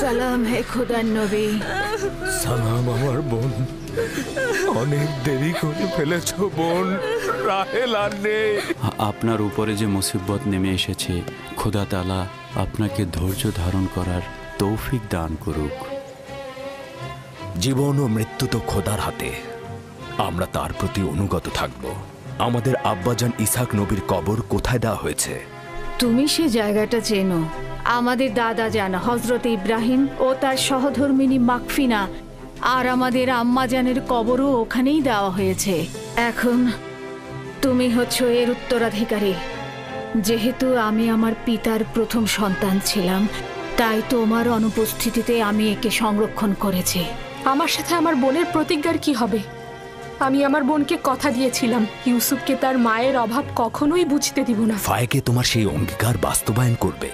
সালাম হে খুদার নবী। সালাম আমার বোন, অনেক দেরি করে ফেলেছ বোন, রাহেল আর নেই। আপনার উপরে যে মুসিবত নেমে এসেছে, খোদা তাআলা আপনাকে ধৈর্য ধারণ করার তৌফিক দান করুক। জীবন ও মৃত্যু তো খোদার হাতে, আমরা তার প্রতি অনুগত থাকব। আমাদের আব্বাজান ইসহাক নবীর কবর কোথায় দেওয়া হয়েছে? তুমি সে জায়গাটা চেনো। আমাদের দাদা জান হযরত ইব্রাহিম ও তার সহধর্মিনী মাকফিনা আর আমাদের আম্মাজানের কবরও ওখানেই দেওয়া হয়েছে। এখন তুমি হচ্ছ এর উত্তরাধিকারী। যেহেতু আমি আমার পিতার প্রথম সন্তান ছিলাম, তাই তোমার অনুপস্থিতিতে আমি একে সংরক্ষণ করেছি। আমার সাথে আমার বোনের প্রতিজ্ঞার কি হবে? আমি আমার বোনকে কথা দিয়েছিলাম ইউসুফকে তার মায়ের অভাব কখনোই বুঝতে দিব না। ফায়েকে তোমার সেই অঙ্গীকার বাস্তবায়ন করবে।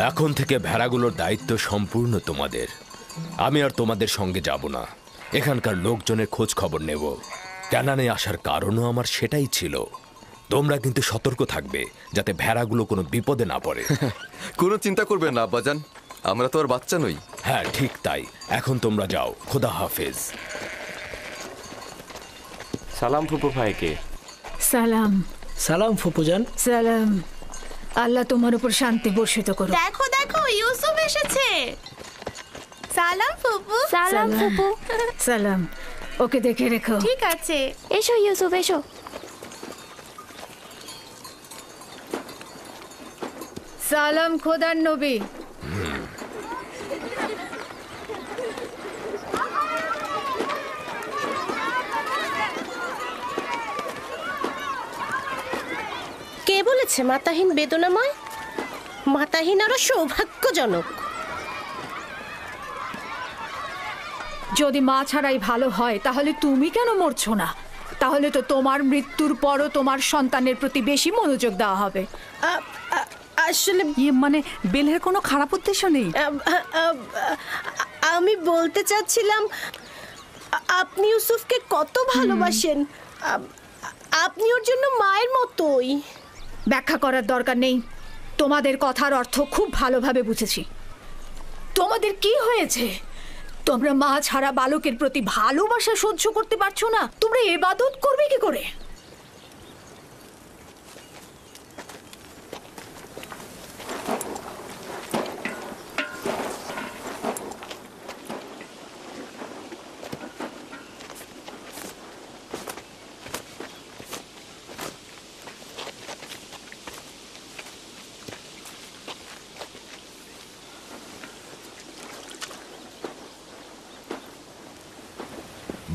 এখন থেকে ভেড়াগুলোর দায়িত্ব সম্পূর্ণ তোমাদের। আমি আর তোমাদের সঙ্গে যাব না, এখানকার লোকজনের খোঁজ খবর নেব। কানানে আসার কারণও আমার সেটাই ছিল। তোমরা কিন্তু সতর্ক থাকবে যাতে ভেড়াগুলো কোনো বিপদে না পড়ে। কোনো চিন্তা করবেন না আব্বাজান, আমরা তো আর বাচ্চা নই। হ্যাঁ ঠিক তাই, এখন তোমরা যাও। খোদা হাফেজ। সালাম ফুপু ভাইকে। সালাম। সালাম ফুপুজান। সালাম। আল্লাহ তোমার উপর শান্তি বর্ষিত করুন। দেখো দেখো, ইউসুফ এসেছে। সালাম ফুপু। সালাম ফুপু। সালাম। ওকে দেখে রেখো। ঠিক আছে। এসো ইউসুফ এসো। সালাম খোদার নবী। কে বলেছে মাতাহীন বেদনাময়? মাতাহীন আরো সৌভাগ্যজনক। যদি মা ছাড়াই ভালো হয় তাহলে তুমি কেন মরছো না? তাহলে তো তোমার মৃত্যুর পরও তোমার সন্তানের প্রতি বেশি মনোযোগ দেওয়া হবে। আসলে মানে বেলের কোনো খারাপ উদ্দেশ্য নেই। আমি বলতে চাচ্ছিলাম, আপনি ইউসুফকে কত ভালোবাসেন। আপনি ওর জন্য মায়ের মতোই। ব্যাখ্যা করার দরকার নেই, তোমাদের কথার অর্থ খুব ভালোভাবে বুঝেছি। তোমাদের কি হয়েছে? তোমরা মা ছাড়া বালকের প্রতি ভালোবাসা সহ্য করতে পারছো না? তোমরা ইবাদত করবে কি করে?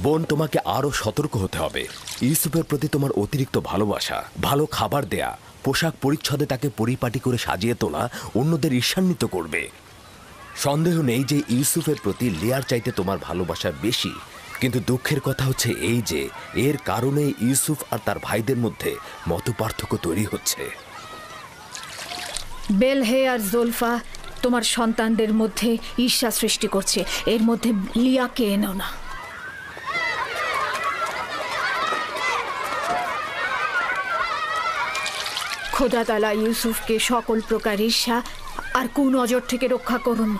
বোন, তোমাকে আরো সতর্ক হতে হবে। ইউসুফের প্রতি তোমার অতিরিক্ত ভালোবাসা, ভালো খাবার দেয়া, পোশাক পরিচ্ছদে তাকে পরিপাটি করে সাজিয়ে তোলা অন্যদের ঈর্ষান্বিত করবে। সন্দেহ নেই যে ইউসুফের প্রতি লিয়ার চাইতে তোমার ভালোবাসা বেশি। কিন্তু দুঃখের কথা হচ্ছে এই যে এর কারণে ইউসুফ আর তার ভাইদের মধ্যে মতপার্থক্য তৈরি হচ্ছে। বেলহে আর জোলফা তোমার সন্তানদের মধ্যে ঈর্ষা সৃষ্টি করছে। এর মধ্যে লিয়াকে এনো না। খোদা তাআলা ইউসুফকে সকল প্রকার ঈর্ষা আর কুনজর থেকে রক্ষা করুন।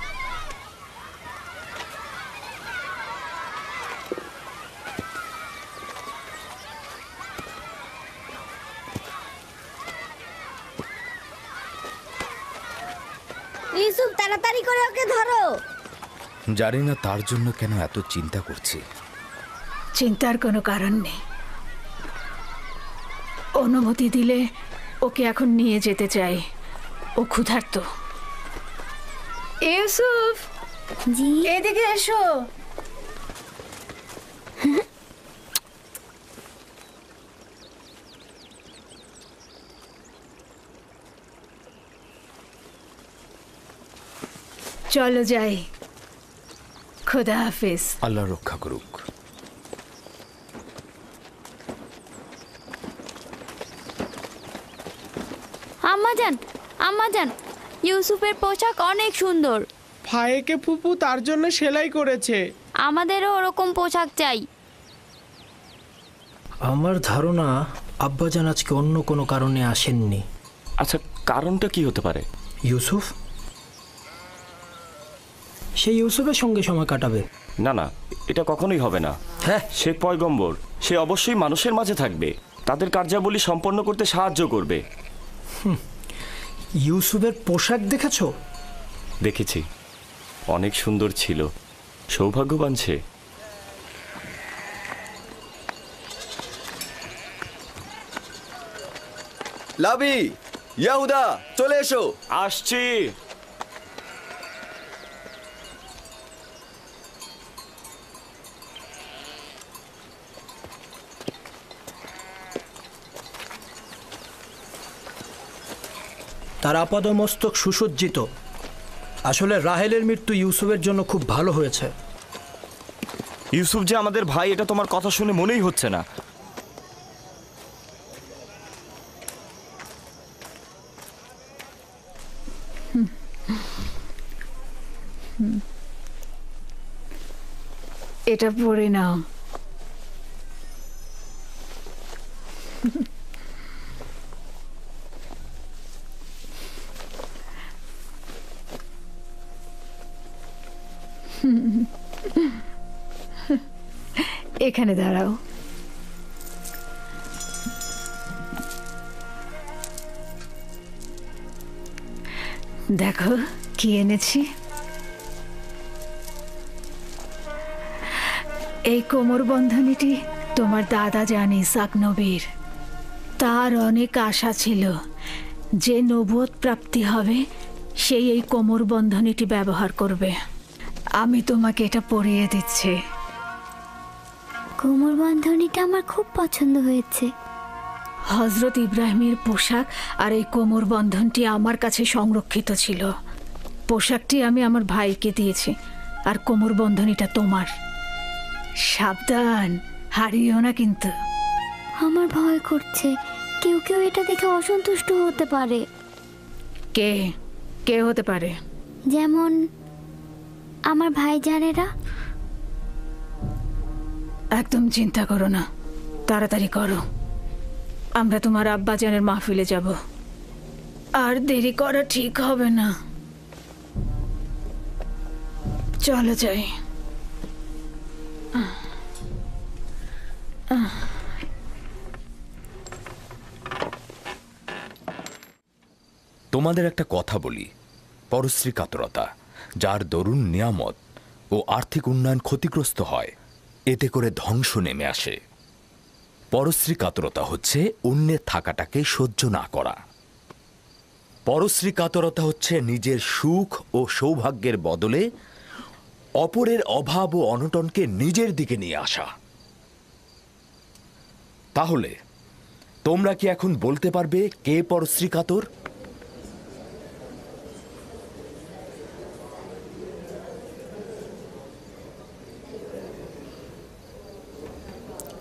ইউসুফ, তাড়াতাড়ি করে ওকে ধরো। জানি না তার জন্য কেন এত চিন্তা করছি। চিন্তার কোনো কারণ নেই। অনুমতি দিলে ওকে এখন নিয়ে যেতে চাই। ও ক্ষুধার্ত। ইউসুফ, জি এদিকে এসো। চলো যাই। খোদা হাফেজ। আল্লাহ রক্ষা করুক। আম্মাজান, আম্মাজান, ইউসুফের পোশাক অনেক সুন্দর। ভাইকে ফুপু তার জন্য সেলাই করেছে। আমাদেরও ওরকম পোশাক চাই। আমার ধারণা আব্বাজান আজকে অন্য কোনো কারণে আসেননি। আচ্ছা, কারণটা কি হতে পারে? ইউসুফ, সে ইউসুফের সঙ্গে সময় কাটাবে। না না, এটা কখনোই হবে না। হ্যাঁ, সে পয়গম্বর, সে অবশ্যই মানুষের মাঝে থাকবে, তাদের কার্যাবলী সম্পন্ন করতে সাহায্য করবে। ইউসুফের পোশাক দেখেছো? দেখেছি, অনেক সুন্দর ছিল। সৌভাগ্যবান সে। লাবি, ইয়াহুদা, চলে এসো। আসছি। তার আপাদমস্তক সুসজ্জিত। আসলে রাহেলের মৃত্যু ইউসুফের জন্য খুব ভালো হয়েছে। ইউসুফ যে আমাদের ভাই, এটা তোমার কথা শুনে মনেই হচ্ছে না। এটা পড়ে নাও। এখানে দাঁড়াও। দেখো কি এনেছি। এই কোমর বন্ধনীটি তোমার দাদা জান ইসাক নবীর। তার অনেক আশা ছিল যে নবুয়ত প্রাপ্তি হবে সেই এই কোমর বন্ধনীটি ব্যবহার করবে। আমি তোমাকে এটা পরিয়ে দিচ্ছি। কোমর বন্ধনীটা আমার খুব পছন্দ হয়েছে। হজরত ইব্রাহিমের পোশাক আর এই কোমর বন্ধনটি আমার কাছে সংরক্ষিত ছিল। পোশাকটি আমি আমার ভাইকে দিয়েছি, আর কোমর বন্ধনীটা তোমার। সাবধান, হারিও না কিন্তু। আমার ভয় করছে, কেউ কেউ এটা দেখে অসন্তুষ্ট হতে পারে। কে কে হতে পারে? যেমন আমার ভাইজানেরা। একদম চিন্তা করো না, তাড়াতাড়ি করো। আমরা তোমার আব্বাজানের মাহফিলে যাব, আর দেরি করা ঠিক হবে না। চলো যাই। তোমাদের একটা কথা বলি, পরশ্রী কাতরতা, যার দরুন নিয়ামত ও আর্থিক উন্নয়ন ক্ষতিগ্রস্ত হয়, এতে করে ধ্বংস নেমে আসে। পরশ্রী কাতরতা হচ্ছে অন্যের থাকাটাকে সহ্য না করা। পরশ্রী কাতরতা হচ্ছে নিজের সুখ ও সৌভাগ্যের বদলে অপরের অভাব ও অনটনকে নিজের দিকে নিয়ে আসা। তাহলে তোমরা কি এখন বলতে পারবে কে পরশ্রী কাতর?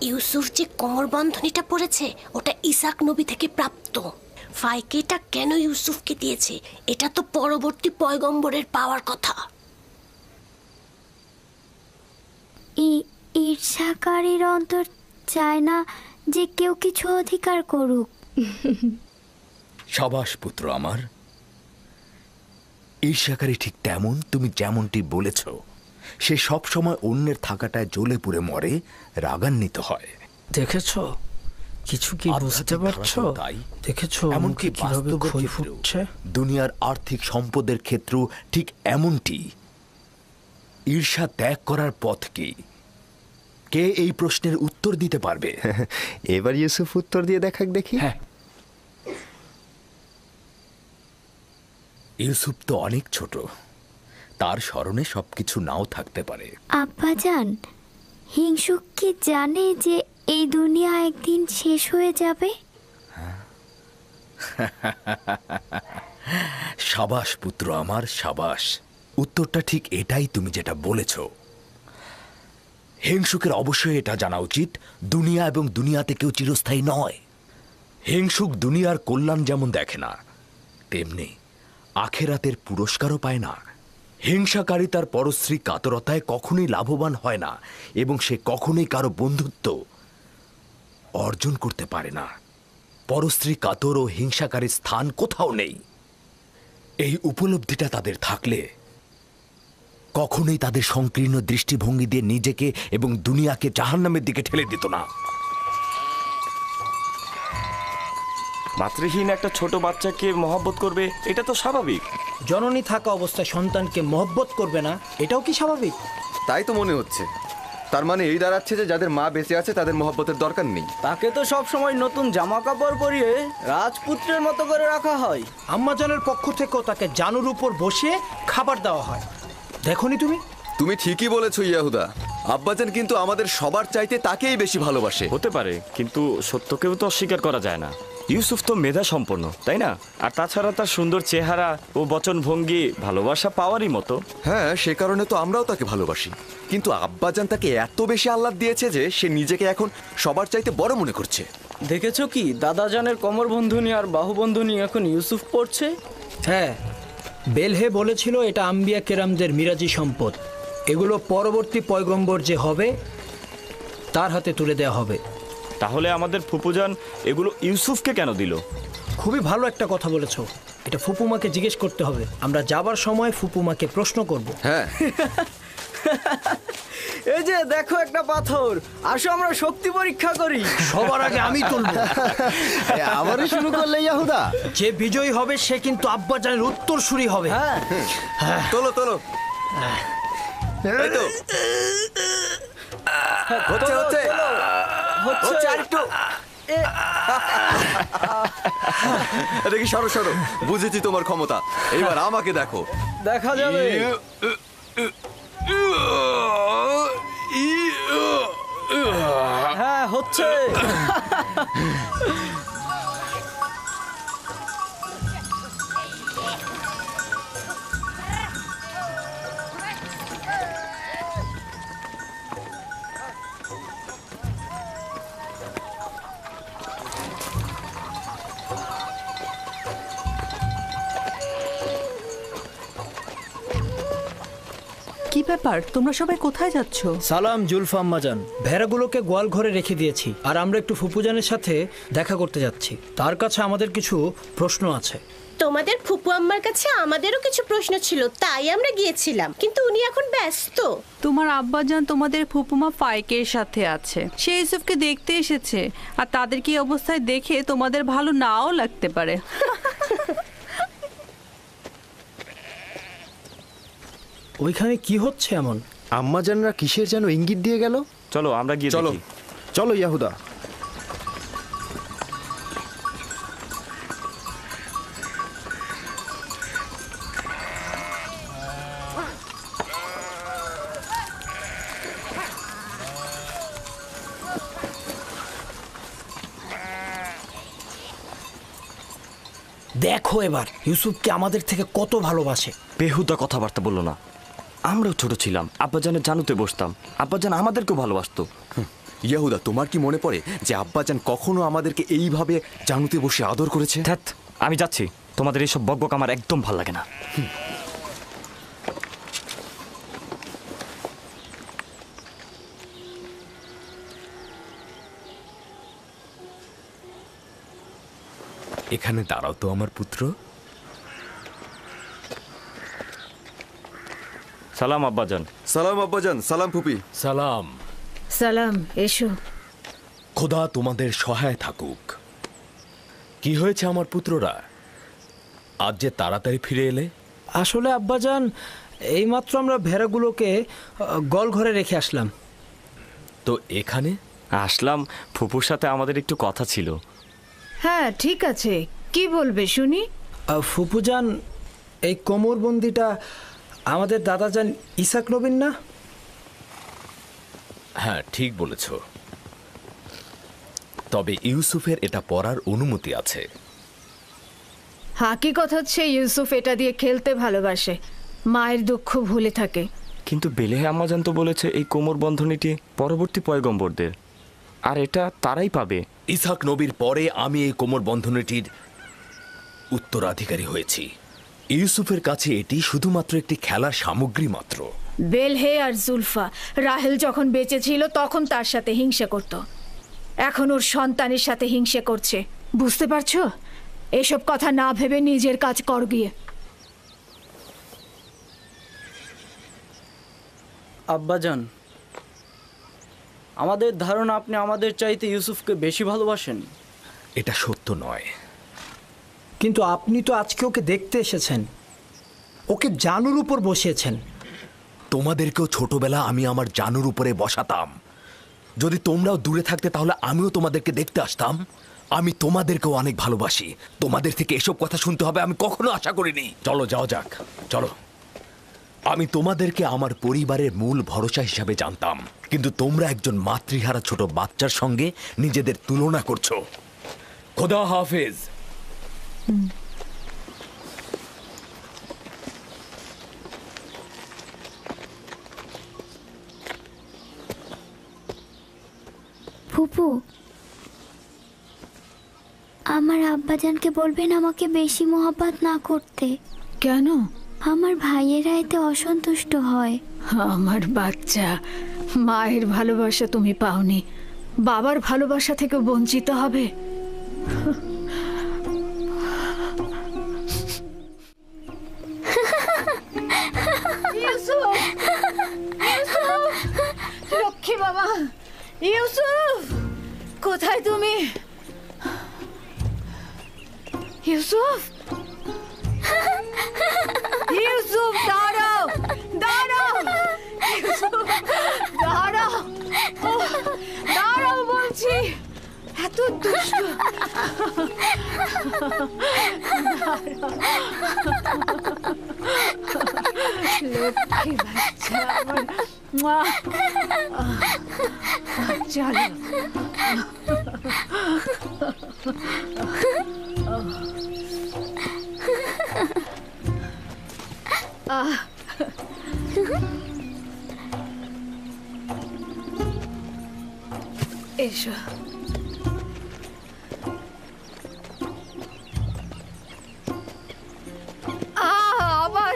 ইউসুফ যে কোমর বন্ধনীটা পড়েছে ওটা ইসাক নবী থেকে প্রাপ্ত। ফাইকে এটা কেন ইউসুফকে দিয়েছে? এটা তো পরবর্তী পয়গম্বরের পাওয়ার কথা। ঈর্ষাকারীর অন্তর চায় না যে কেউ কিছু অধিকার করুক। সাবাস পুত্র আমার। ঈর্ষাকারী ঠিক তেমন, তুমি যেমনটি বলেছ, সে সব সময় অন্যের থাকাটায় জ্বলে পুড়ে মরে, রাগান্বিত হয়। দেখেছো কিছু কি বুঝতে পারছো? দেখেছো এমনকি কিভাবে ক্ষয় ফুটছে। দুনিয়ার আর্থিক সম্পদের ক্ষেত্রেও ঠিক এমনটি। ঈর্ষা ত্যাগ করার পথ কি? কে এই প্রশ্নের উত্তর দিতে পারবে? এবার ইউসুফ উত্তর দিয়ে দেখাক দেখি। হ্যাঁ, ইউসুফ তো অনেক ছোট, তার স্মরণে সবকিছু নাও থাকতে পারে। আব্বাজান, হিংসুক কি জানে যে এই দুনিয়া একদিন শেষ হয়ে যাবে? সাবাস পুত্র আমার, সাবাস। উত্তরটা ঠিক এটাই, তুমি যেটা বলেছ। হিংসুকের অবশ্যই এটা জানা উচিত, দুনিয়া এবং দুনিয়াতে কেউ চিরস্থায়ী নয়। হিংসুক দুনিয়ার কল্যাণ যেমন দেখে না, তেমনি আখেরাতের পুরস্কারও পায় না। হিংসাকারী তার পরশ্রী কাতরতায় কখনোই লাভবান হয় না এবং সে কখনোই কারো বন্ধুত্ব অর্জন করতে পারে না। পরশ্রী কাতর ও হিংসাকারীর স্থান কোথাও নেই। এই উপলব্ধিটা তাদের থাকলে কখনোই তাদের সংকীর্ণ দৃষ্টিভঙ্গি দিয়ে নিজেকে এবং দুনিয়াকে জাহান্নামের দিকে ঠেলে দিত না। মাতৃহীন একটা ছোট বাচ্চাকে মহব্বত করবে, এটা তো স্বাভাবিক। জননী থাকা অবস্থায় সন্তানকে মহব্বত করবে না, এটাও কি স্বাভাবিক? তাই তো মনে হচ্ছে। তার মানে এই দাঁড়াচ্ছে যে যাদের মা বেঁচে আছে তাদের মহব্বতের দরকার নেই। তাকে তো সব সময় নতুন জামা কাপড় পরিয়ে রাজপুত্রের মতো করে রাখা হয়। আম্মাজানের পক্ষ থেকেও তাকে জানুর উপর বসিয়ে খাবার দেওয়া হয়। দেখোনি তুমি? তুমি ঠিকই বলেছো ইয়াহুদা। আব্বাজান কিন্তু আমাদের সবার চাইতে তাকেই বেশি ভালোবাসে। হতে পারে, কিন্তু সত্যকেও তো অস্বীকার করা যায় না। ইউসুফ তো মেধা সম্পন্ন, তাই না? আর তাছাড়া তার সুন্দর চেহারা ও বচনভঙ্গি ভালোবাসা পাওয়ারই মতো। হ্যাঁ, সে কারণে তো আমরাও তাকে ভালোবাসি। কিন্তু আব্বাজান তাকে এত বেশি আহ্লাদ দিয়েছে যে সে নিজেকে এখন সবার চাইতে বড় মনে করছে। দেখেছো কি, দাদাজানের কোমর বন্ধনী আর বাহু বন্ধনী এখন ইউসুফ পড়ছে। হ্যাঁ, বেলহে বলেছিল এটা আম্বিয়া কেরামদের মিরাজি সম্পদ। এগুলো পরবর্তী পয়গম্বর যে হবে তার হাতে তুলে দেওয়া হবে। তাহলে আমাদের ফুপুজান এগুলো ইউসুফকে কেন দিল? খুবই ভালো একটা কথা বলেছো। এটা ফুপুমাকে জিজ্ঞেস করতে হবে। আমরা যাবার সময় ফুপুমাকে প্রশ্ন করব। হ্যাঁ। এই যে দেখো একটা পাথর, আসো আমরা শক্তি পরীক্ষা করি। সবার আগে আমি তুলবো। আবারও শুরু করলে ইয়াহুদা? যে বিজয়ী হবে সে কিন্তু আব্বাজানের উত্তরসূরি হবে। হ্যাঁ, তোলো তোলো। এই তো হচ্ছে হচ্ছে হচ্ছে আরেকটু। দেখি, সরো সরো। বুঝেছি তোমার ক্ষমতা, এবার আমাকে দেখো। দেখা যাবে। হ্যাঁ, হচ্ছে। কি ব্যাপার, তোমরা সবাই কোথায় যাচ্ছ? সালাম জুলফা আম্মাজান। ভেড়াগুলোকে গোয়াল ঘরে রেখে দিয়েছি, আর আমরা একটু ফুপুজানের সাথে দেখা করতে যাচ্ছি। তার কাছে আমাদের কিছু প্রশ্ন আছে। তোমাদের ফুপু আম্মার কাছে আমাদেরও কিছু প্রশ্ন ছিল, তাই আমরা গিয়েছিলাম, কিন্তু উনি এখন ব্যস্ত। তোমার আব্বাজান তোমাদের ফুপুমা ফাইকের সাথে আছে। সে ইউসুফকে দেখতে এসেছে, আর তাদের কি অবস্থায় দেখে তোমাদের ভালো নাও লাগতে পারে। ওইখানে কি হচ্ছে এমন? আম্মাজানরা কিসের যেন ইঙ্গিত দিয়ে গেল। চলো আমরা গিয়ে চলো দেখি। চলো ইয়াহুদা। দেখো এবার ইউসুফকে আমাদের থেকে কত ভালোবাসে। বেহুদা কথাবার্তা বললো না। আমরাও ছোট ছিলাম, আব্বাজানের জানুতে বসতাম, আব্বাজান আমাদেরকেও ভালোবাসতো। ইয়াহুদা, তোমার কি মনে পড়ে যে আব্বাজান কখনো আমাদেরকে এইভাবে জানুতে বসে আদর করেছে? ধ্যাৎ, আমি যাচ্ছি। তোমাদের এইসব বকবক আমার একদম ভাল লাগে না। এখানে দাঁড়াও তো আমার পুত্র। সালাম আব্বাজান। সালাম আব্বাজান। সালাম ফুপি। সালাম। সালাম, এসো। খোদা তোমাদের সহায় থাকুক। কি হয়েছে আমার পুত্ররা, আজ যে তাড়াতাড়ি ফিরে এলে? আসলে আব্বাজান, এইমাত্র আমরা ভেড়াগুলোকে গোয়াল ঘরে রেখে আসলাম। তো এখানে আসলাম, ফুপুর সাথে আমাদের একটু কথা ছিল। হ্যাঁ, ঠিক আছে, কি বলবে শুনি। ফুপুজান, এই কোমরবন্দিটা আমাদের দাদাজান ইসাক নবীন না? হ্যাঁ, ঠিক বলেছ। তবে ইউসুফের এটা পরার অনুমতি আছে। হাকিকত হচ্ছে ইউসুফ এটা দিয়ে খেলতে ভালোবাসে, মায়ের দুঃখ ভুলে থাকে। কিন্তু বেলেহে আম্মাজান তো বলেছে এই কোমর বন্ধনীটি পরবর্তী পয়গম্বরদের, আর এটা তারাই পাবে। ইসহাক নবীর পরে আমি এই কোমর বন্ধনীটির উত্তরাধিকারী হয়েছি। ইউসুফের কাছে এটি শুধুমাত্র একটি খেলার সামগ্রী মাত্র। বেলহে আর জুলফা রাহেল যখন বেঁচে ছিল তখন তার সাথে হিংসা করত, এখন ওর সন্তানের সাথে হিংসা করছে। বুঝতে পারছো? এসব কথা না ভেবে নিজের কাজ কর গিয়ে। আব্বাজান, আমাদের ধারণা আপনি আমাদের চাইতে ইউসুফকে বেশি ভালোবাসেন। এটা সত্য নয়। কিন্তু আপনি তো আজকে ওকে দেখতে এসেছেন, ওকে জানুর উপর বসিয়েছেন। তোমাদেরকেও ছোটবেলা আমি আমার জানুর উপরে বসাতাম। যদি তোমরাও দূরে থাকতে তাহলে আমিও তোমাদেরকে দেখতে আসতাম। আমি তোমাদেরকেও অনেক ভালোবাসি। তোমাদের থেকে এসব কথা শুনতে হবে আমি কখনো আশা করিনি। চলো যাও যাক, চলো। আমি তোমাদেরকে আমার পরিবারের মূল ভরসা হিসাবে জানতাম, কিন্তু তোমরা একজন মাতৃহারা ছোট বাচ্চার সঙ্গে নিজেদের তুলনা করছো। খোদা হাফেজ। ফুপু, আমার আব্বাজানকে বলবেন আমাকে বেশি মহব্বত না করতে। কেন? আমার ভাইয়েরা এতে অসন্তুষ্ট হয়। আমার বাচ্চা, মায়ের ভালোবাসা তুমি পাওনি, বাবার ভালোবাসা থেকে বঞ্চিত হবে। লক্ষ্মী বাবা, ইউসুফ কোথায় তুমি? ইউসুফ, ইউসুফ দাঁড়াও, দাঁড়াও, ইউসুফ দাঁড়াও, দাঁড়াও বলছি। এত দুষ্ট। লক্ষ্মী বাচ্চা আমার। চলো। এসো। আবার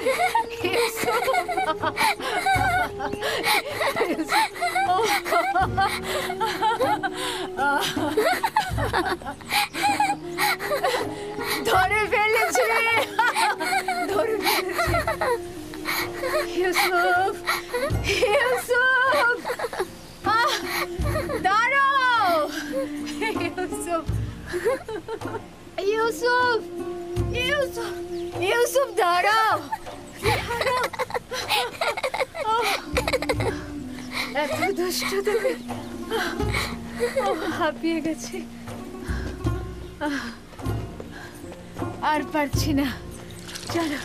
ধরে ফেলেছি, ধরে ফেলেছি। ইউসুফ, ইউসুফ দাঁড়াও, ইউসুফ, ইউসুফ, ইউসুফ, ইউসুফ দাঁড়াও, দাঁড়াও। এত দুষ্ট তুমি। হাঁপিয়ে গেছি, আর পারছি না। চলো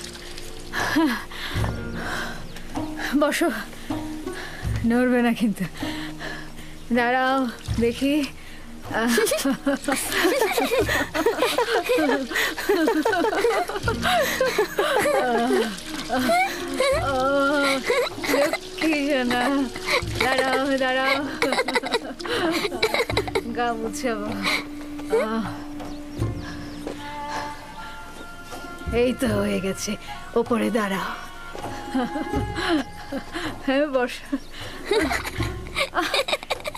বসো, নড়বে না কিন্তু। দাঁড়াও দেখি। লক্ষ্মী জানা, দাঁড়াও দাঁড়াও, গা মুছাবো। এই তো হয়ে গেছে, ওপরে দাঁড়াও। হ্যাঁ বস।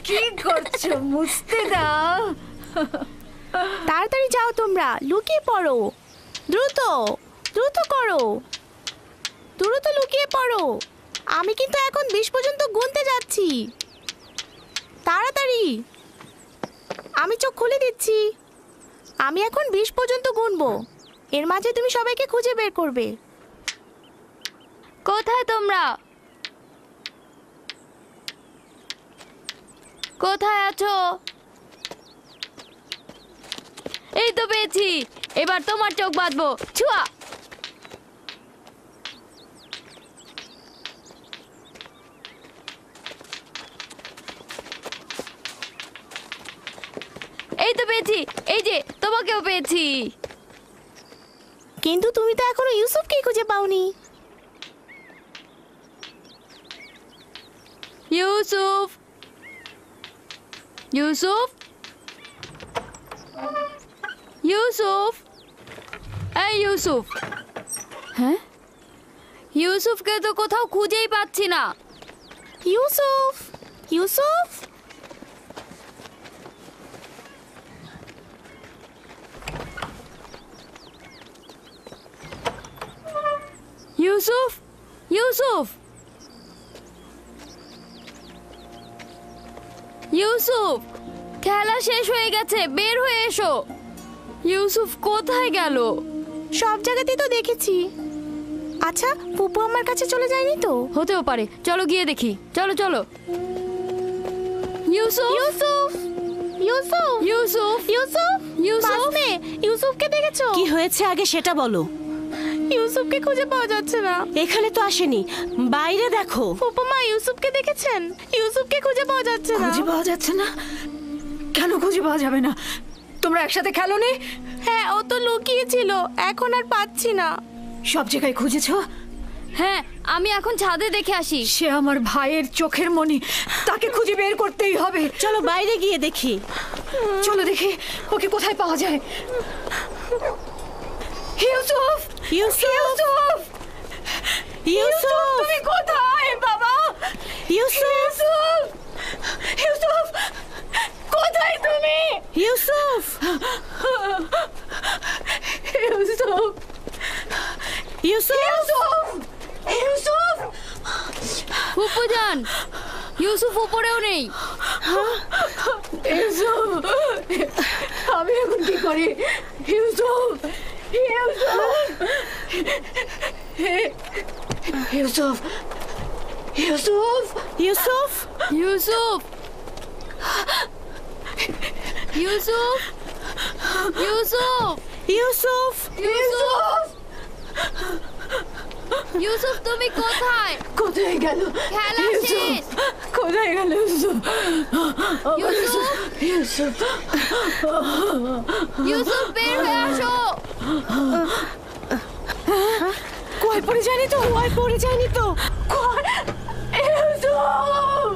কি করছো? মুছতে দাও। তাড়াতাড়ি যাও, তোমরা লুকিয়ে পড়ো। দ্রুত দ্রুত করো, দ্রুত লুকিয়ে পড়ো। আমি কিন্তু এখন 20 পর্যন্ত গুনতে যাচ্ছি। তাড়াতাড়ি, আমি চোখ খুলে দিচ্ছি। আমি এখন 20 পর্যন্ত গুনবো, এর মাঝে তুমি সবাইকে খুঁজে বের করবে। কোথায় তোমরা? কোথায় আছো? এই তো পেয়েছি, এবার তোমার চোখ বাঁধবো। ছুয়া। এই তো পেয়েছি, এই যে তোমাকেও পেয়েছি। কিন্তু তুমি তো এখনো ইউসুফকে খুঁজে পাওনি। ইউসুফ, ইউসুফ, ইউসুফ, এই ইউসুফ। হ্যাঁ, ইউসুফকে তো কোথাও খুঁজেই পাচ্ছি না। ইউসুফ, ইউসুফ, ইউসুফ, ইউসুফ, ইউসুফ, খেলা শেষ হয়ে গেছে, বের হয়ে এসো। ইউসুফ কোথায় গেল? সব জায়গাতেই তো দেখেছি। আচ্ছা, পুপু আমার কাছে চলে যায়নি তো? হতেও পারে, চলো গিয়ে দেখি। চলো চলো। ইউসুফ, ইউসুফ, ইউসুফ, ইউসুফ, ইউসুফ, ইউসুফ, বাসমে, ইউসুফকে দেখেছো? কি হয়েছে আগে সেটা বলো। ইউসুফকে খুঁজে পাওয়া যাচ্ছে না। এখানে তো আসেনি, বাইরে দেখো। ফুপুমা, ইউসুফকে দেখেছেন? ইউসুফকে খুঁজে পাওয়া যাচ্ছে না। খুঁজে পাওয়া যাচ্ছে না? কেন খুঁজে পাওয়া যাবে না? তোমরা একসাথে খেলোনি? হ্যাঁ, ও তো লুকিয়েছিল, এখন আর পাচ্ছি না। সব জায়গায় খুঁজেছো? হ্যাঁ, আমি এখন ছাদে দেখে আসি। সে আমার ভাইয়ের চোখের মনি, তাকে খুঁজে বের করতেই হবে। চলো বাইরে গিয়ে দেখি। চলো দেখি ওকে কোথায় পাওয়া যায়। ইউসুফ, ইউসুফ, ইউসুফ, ইউসুফ, তুমি কোথায় বাবা? ইউসুফ, ইউসুফ, কোথায় তুমি? ইউসুফ, ইউসুফ, ইউসুফ, ইউসুফ, ফুপুজান, ইউসুফ উপরেও নেই। ইউসুফ, আমি এখন কি করি? ইউসুফ, ইউসুফ, ইউসুফ, ইউসুফ, ইউসুফ, ইউসুফ, ইউসুফ, ইউসুফ, ইউসুফ, ইউসুফ, তুমি কোথায়? কোথায় গেল? খেলা শেষ। কোথায় গেল ইউসুফ? ইউসুফ, ইউসুফ, ইউসুফ, বের হয়ে আসো। কুয়ায় পড়ে যায়নি তো? কুয়ায় পড়ে যায়নি তো? ইউসুফ,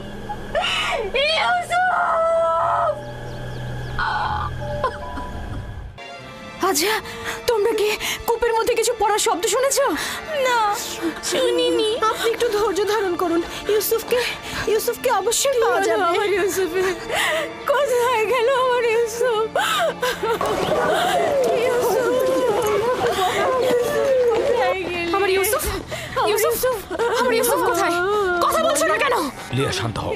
ইউসুফ। আচ্ছা, তোমরা কি কূপের মধ্যে কিছু পড়ার শব্দ শুনেছো? না, শুনিনি। আপনি একটু ধৈর্য ধারণ করুন। ইউসুফকে অবশ্যই পাওয়া যাবে। আমার ইউসুফ কোথায় গেল? আমার ইউসুফ, আমার ইউসুফ, ইউসুফ, আমার ইউসুফ কোথায়? কথা বলছো না কেন? লিয়া, শান্ত হও।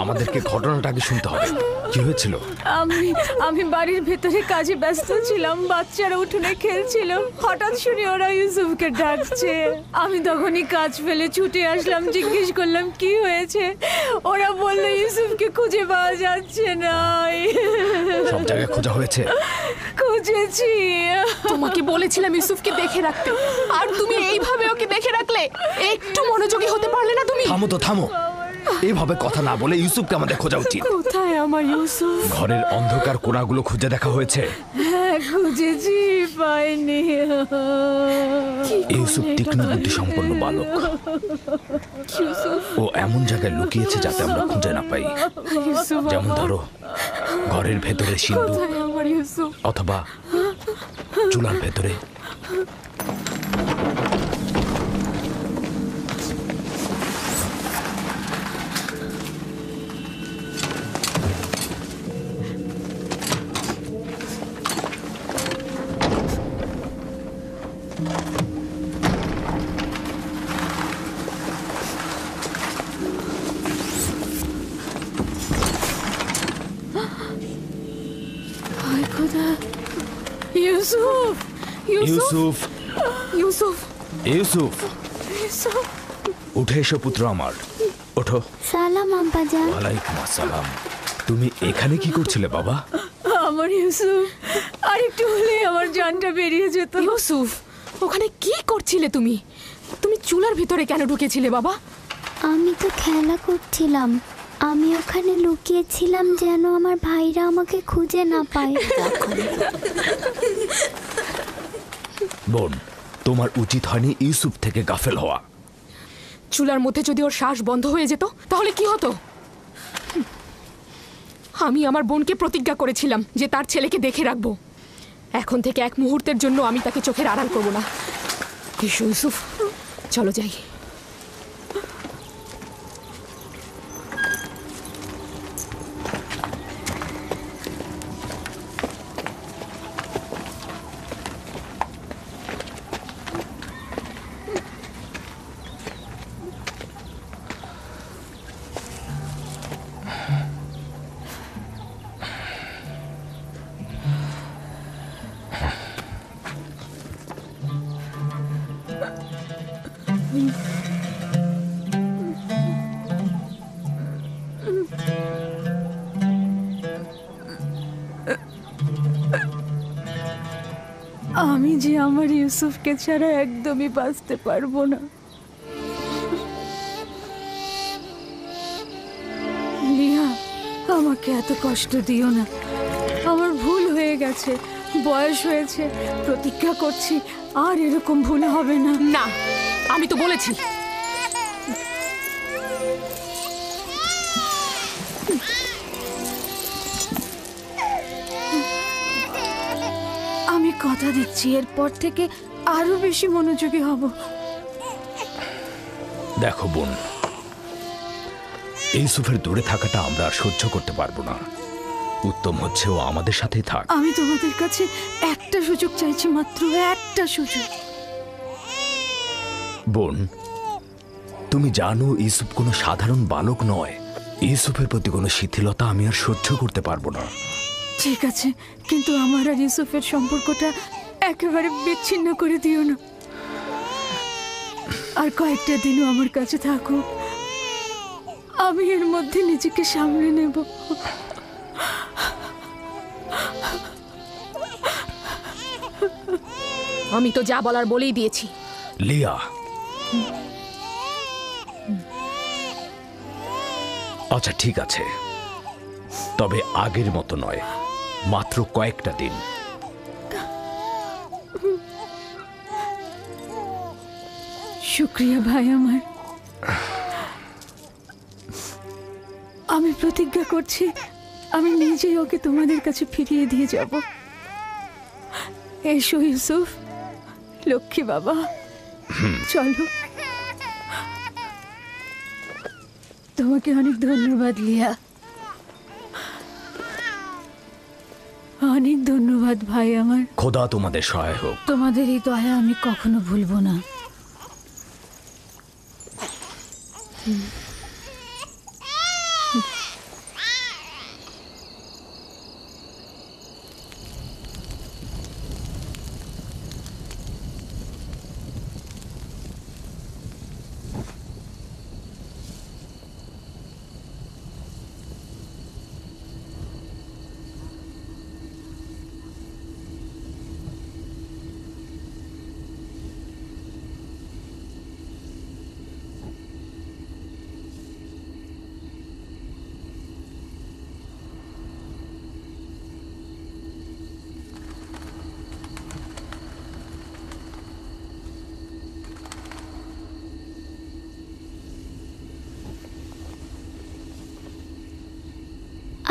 আমাদেরকে ঘটনাটা আগে শুনতে হবে। কি হয়েছিল? আমি বাড়ির ভেতরে কাজে ব্যস্ত ছিলাম, বাচ্চারা উঠোনে খেলছিল। হঠাৎ শুনি ওরা ইউসুফকে ডাকছে। আমি তখনই কাজ ফেলে ছুটে আসলাম, জিজ্ঞেস করলাম কি হয়েছে। ওরা বলল ইউসুফকে খুঁজে পাওয়া যাচ্ছে না। সব জায়গায় খোঁজা হয়েছে? খুঁজেছি। তোমাকে বলেছিলাম ইউসুফকে দেখে রাখতে, আর তুমি এইভাবে ওকে দেখে রাখলে। একটু মনোযোগী হতে পারলে না তুমি? থামো তো, থামো। এইভাবে কথা না বলে ইউসুফকে আমাদের খোঁজা উচিত। কোথায় আমার ইউসুফ? ঘরের অন্ধকার কোণাগুলো খুঁজে দেখা হয়েছে? হ্যাঁ, খুঁজেছি, পাইনি। ইউসুফ তীক্ষ্ণ বুদ্ধি সম্পন্ন বালক। ও এমন জায়গায় লুকিয়েছে যাতে আমরা খুঁজে না পাই। যেমন ধরো ঘরের ভেতরে সিন্ধু, অথবা চুলার ভেতরে। ইউসুফ, ইউসুফ, ইউসুফ, ইউসুফ, উঠে এসো পুত্র আমার, ওঠো। সালাম আব্বাজান। ওয়ালাইকুম আসসালাম। তুমি এখানে কি করছিলে বাবা? আমার ইউসুফ, আরেকটু হলে আমার জানটা বেরিয়ে যেত। ইউসুফ, ওখানে কি করছিলে তুমি? তুমি চুলার ভিতরে কেন ঢুকেছিলে বাবা? আমি তো খেলা করছিলাম। আমি ওখানে লুকিয়েছিলাম যেন আমার ভাইরা আমাকে খুঁজে না পায়। বোন, তোমার উচিত হয়নি ইউসুফ থেকে গাফেল হওয়া। চুলার মধ্যে যদি ওর শ্বাস বন্ধ হয়ে যেত তাহলে কি হতো? আমি আমার বোনকে প্রতিজ্ঞা করেছিলাম যে তার ছেলেকে দেখে রাখবো। এখন থেকে এক মুহূর্তের জন্য আমি তাকে চোখের আড়াল করবো না। এসো ইউসুফ, চলো যাই। আমি যে আমার ইউসুফকে ছাড়া একদমই বাঁচতে পারবো না। লিয়া, আমাকে এত কষ্ট দিও না। আমার ভুল হয়ে গেছে, বয়স হয়েছে, প্রতিজ্ঞা করছি আর এরকম ভুল হবে না। না, আমি তো বলেছি। আমি কথা দিচ্ছি এরপর থেকে আরো বেশি মনোযোগী হব। দেখো বোন, ইউসুফের দূরে থাকাটা আমরা আর সহ্য করতে পারবো না। উত্তম হচ্ছে ও আমাদের সাথেই থাক। আমি তোমাদের কাছে একটা সুযোগ চাইছি, মাত্র একটা সুযোগ। বোন, তুমি জানো ইউসুফ কোনো সাধারণ বালক নয়। ইউসুফের প্রতি কোনো শিথিলতা আমি আর সহ্য করতে পারবো না। ঠিক আছে, কিন্তু আমার আর ইউসুফের সম্পর্কটা একেবারে বিচ্ছিন্ন করে দিও না। আর কয়েকটা দিনও আমার কাছে থাকো, আমি এর মধ্যে নিজেকে সামলে নেব। আমি তো যা বলার বলেই দিয়েছি। লিয়া, আচ্ছা ঠিক আছে, তবে আগের মতো নয়, মাত্র কয়েকটা দিন। শুক্রিয়া ভাই আমার। আমি প্রতিজ্ঞা করছি আমি নিজেই ওকে তোমাদের কাছে ফিরিয়ে দিয়ে যাব। এসো ইউসুফ, লক্ষ্মী বাবা, চলো। তোমাকে অনেক ধন্যবাদ লিয়া, অনেক ধন্যবাদ ভাই আমার। খোদা তোমাদের সহায় হোক। তোমাদের এই দয়া আমি কখনো ভুলবো না।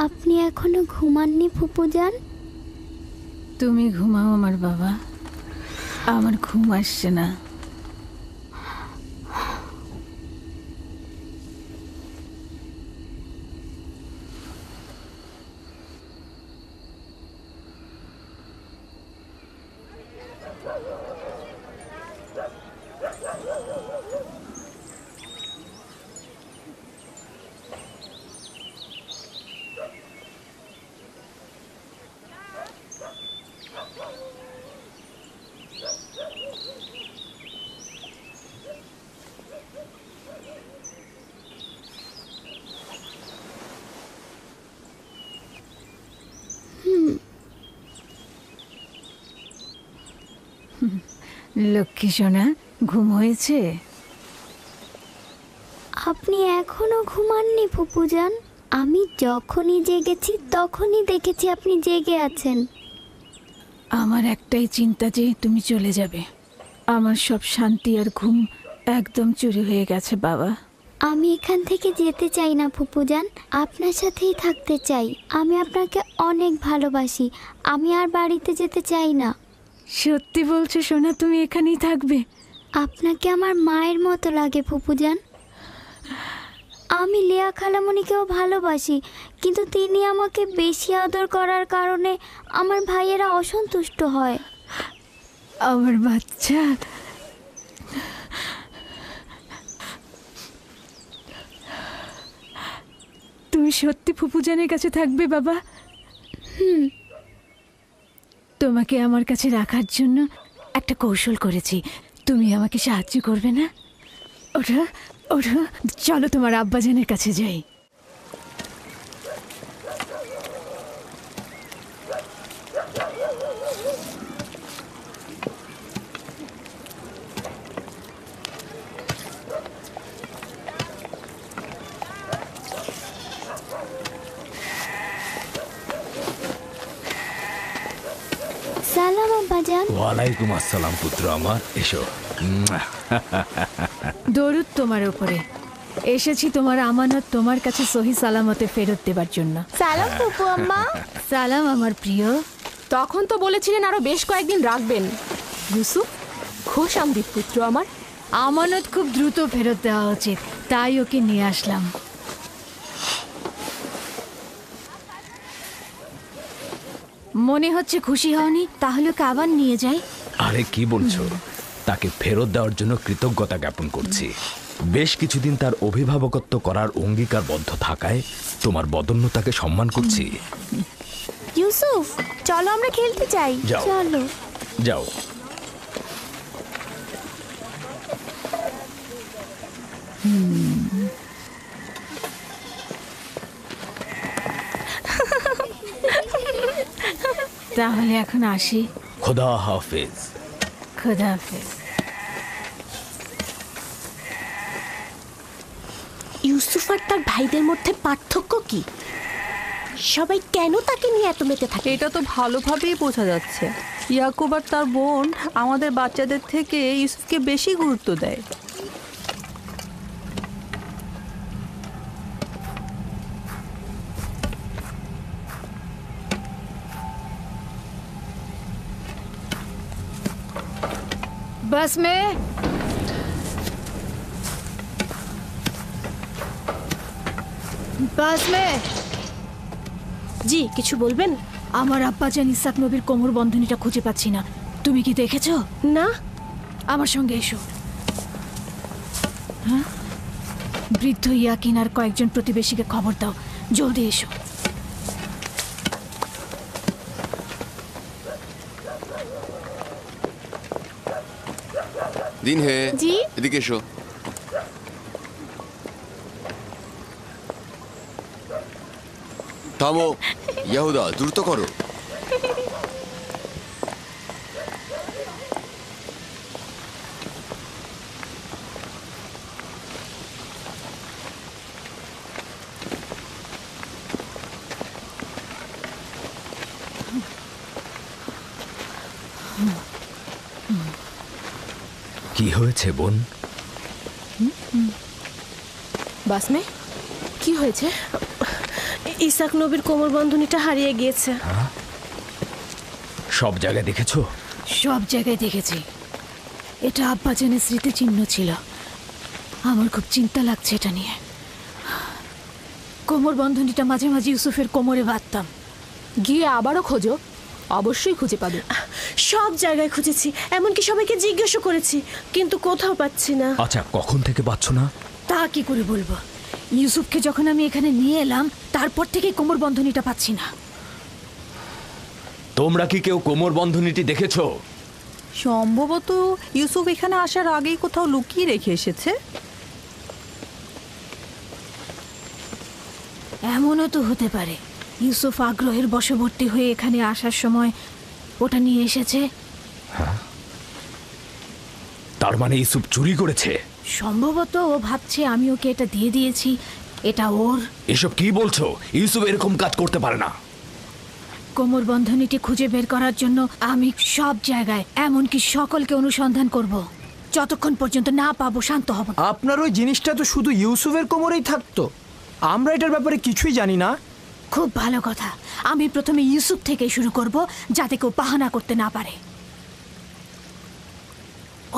আপনি এখনো ঘুমাননি ফুপুজান? তুমি ঘুমাও আমার বাবা, আমার ঘুম আসছে না। লক্ষ্মী সোনা, ঘুম হয়েছে? আপনি এখনো ঘুমাননি ফুপুজান? আমি যখনই জেগেছি তখনই দেখেছি আপনি জেগে আছেন। আমার একটাই চিন্তা যে তুমি চলে যাবে। আমার সব শান্তি আর ঘুম একদম চুরি হয়ে গেছে বাবা। আমি এখান থেকে যেতে চাই না ফুপুজান, আপনার সাথেই থাকতে চাই। আমি আপনাকে অনেক ভালোবাসি, আমি আর বাড়িতে যেতে চাই না। সত্যি বলছো সোনা, তুমি এখানেই থাকবে? আপনাকে আমার মায়ের মতো লাগে ফুপুজান। আমি লিয়া খালামণিকেও ভালোবাসি, কিন্তু তিনি আমাকে বেশি আদর করার কারণে আমার ভাইয়েরা অসন্তুষ্ট হয়। আমার বাচ্চা, তুমি সত্যি ফুপুজানের কাছে থাকবে বাবা? তোমাকে আমার কাছে রাখার জন্য একটা কৌশল করেছি, তুমি আমাকে সাহায্য করবে না? ওঠো ওঠো, চলো তোমার আব্বাজানের কাছে যাই। সালাম আব্বাজান। ওয়ালাইকুম আসসালাম পুত্র আমার, এসো। দরুদ তোমার উপরে। এসেছি তোমার আমানত তোমার কাছে সহি সালামতে ফেরত দেবার জন্য। সালাম ফুপু আম্মা। সালাম আমার প্রিয়। তখন তো বলেছিলেন আরো বেশ কয়েকদিন রাখবেন। ইউসুফ, খুশ আমদিদ পুত্র আমার। আমানত খুব দ্রুত ফেরত দেওয়া উচিত, তাই ওকে নিয়ে আসলাম। মনে হচ্ছে খুশি হওনি, তাহলে ওকে আবার নিয়ে যাই। আরে কি বলছো? তাকে ফেরত দেওয়ার জন্য কৃতজ্ঞতা জ্ঞাপন করছি। বেশ কিছুদিন তার অভিভাবকত্ব করার অঙ্গীকারবদ্ধ থাকায় তোমার বদন্যতাকে সম্মান করছি। ইউসুফ, চলো আমরা খেলতে চাই। যাও। চলো। যাও। তাহলে এখন আসি। খোদা হাফেজ। খোদা হাফেজ। ইউসুফ আর তার ভাইদের মধ্যে পার্থক্য কি? সবাই কেন তাকে নিয়ে এত মেতে থাকে? এটা তো ভালোভাবেই বোঝা যাচ্ছে। ইয়াকুব আর তার বোন আমাদের বাচ্চাদের থেকে ইউসুফকে বেশি গুরুত্ব দেয়। बस में बस में জি, কিছু বলবেন? আমার আব্বাজান ইসাক নবীর কোমর বন্ধনীটা খুঁজে পাচ্ছি না। তুমি কি দেখেছো? না। আমার সঙ্গে এসো। হ্যাঁ, বৃদ্ধ ইয়াকিন আর কয়েকজন প্রতিবেশীকে খবর দাও, জলদি এসো। দিন হে। জি। এদিকে এসো। থামো ইয়াহুদা, দ্রুত করো। কি হয়েছে বোন? বাসমে, কি হয়েছে? ইসাক নবীর কোমর বন্ধনীটা হারিয়ে গিয়েছে। সব জায়গায় দেখেছো? সব জায়গায় দেখেছি। এটা আব্বাজানের স্মৃতিচিহ্ন ছিল। আমার খুব চিন্তা লাগছে এটা নিয়ে। কোমর বন্ধনীটা মাঝে মাঝে ইউসুফের কোমরে বাঁধতাম। গিয়ে আবারও খোঁজো, অবশ্যই খুঁজে পাবে। সব জায়গায় খুঁজেছি, এমনকি সবাইকে জিজ্ঞাসা করেছি, কিন্তু কোথাও পাচ্ছি না। আচ্ছা, কখন থেকে পাচ্ছ না? তা কি করে বলবো? ইউসুফকে যখন আমি এখানে নিয়ে এলাম তারপর থেকে কোমর বন্ধনীটা পাচ্ছি না। তোমরা কি কেউ কোমর বন্ধনীটি দেখেছো? সম্ভবত ইউসুফ এখানে আসার আগেই কোথাও লুকিয়ে রেখে এসেছে। এমনও তো হতে পারে ইউসুফ আগ্রহের বশবর্তী হয়ে এখানে আসার সময় ওটা নিয়ে এসেছে। তার মানে ইউসুফ চুরি করেছে? সম্ভবত ও ভাবছে আমি ওকে এটা দিয়ে দিয়েছি, এটা ওর। এসব কি বলছো? ইউসুফ এরকম কাজ করতে পারে না। কোমর বন্ধনীটি খুঁজে বের করার জন্য আমি সব জায়গায়, এমনকি সকলকে অনুসন্ধান করব। যতক্ষণ পর্যন্ত না পাবো শান্ত হব না। আপনার ওই জিনিসটা তো শুধু ইউসুফের কোমরেই থাকতো, আমরা এটার ব্যাপারে কিছুই জানি না। খুব ভালো কথা, আমি প্রথমে ইউসুফ থেকে শুরু করব, যাতে কেউ বাহানা করতে না পারে।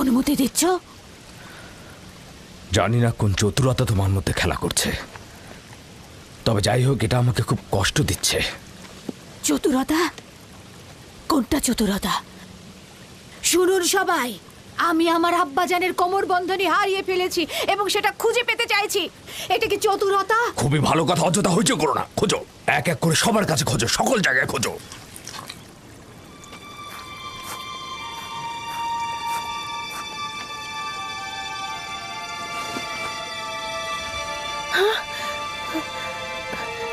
অনুমতি দিচ্ছ? জানি না কোন চতুরতা তোমার মধ্যে খেলা করছে, তবে যাই হোক এটা আমাকে খুব কষ্ট দিচ্ছে। চতুরতা? কোনটা চতুরতা? শুনুন সবাই, আমি আমার আব্বাজানের কোমর বন্ধনী হারিয়ে ফেলেছি এবং সেটা খুঁজে পেতে চাইছি। এটা কি চতুরতা? খুবই ভালো কথা, অযথা হইচই করো না, খোঁজো, এক এক করে সবার কাছে খোঁজো, সকল জায়গায় খোঁজো।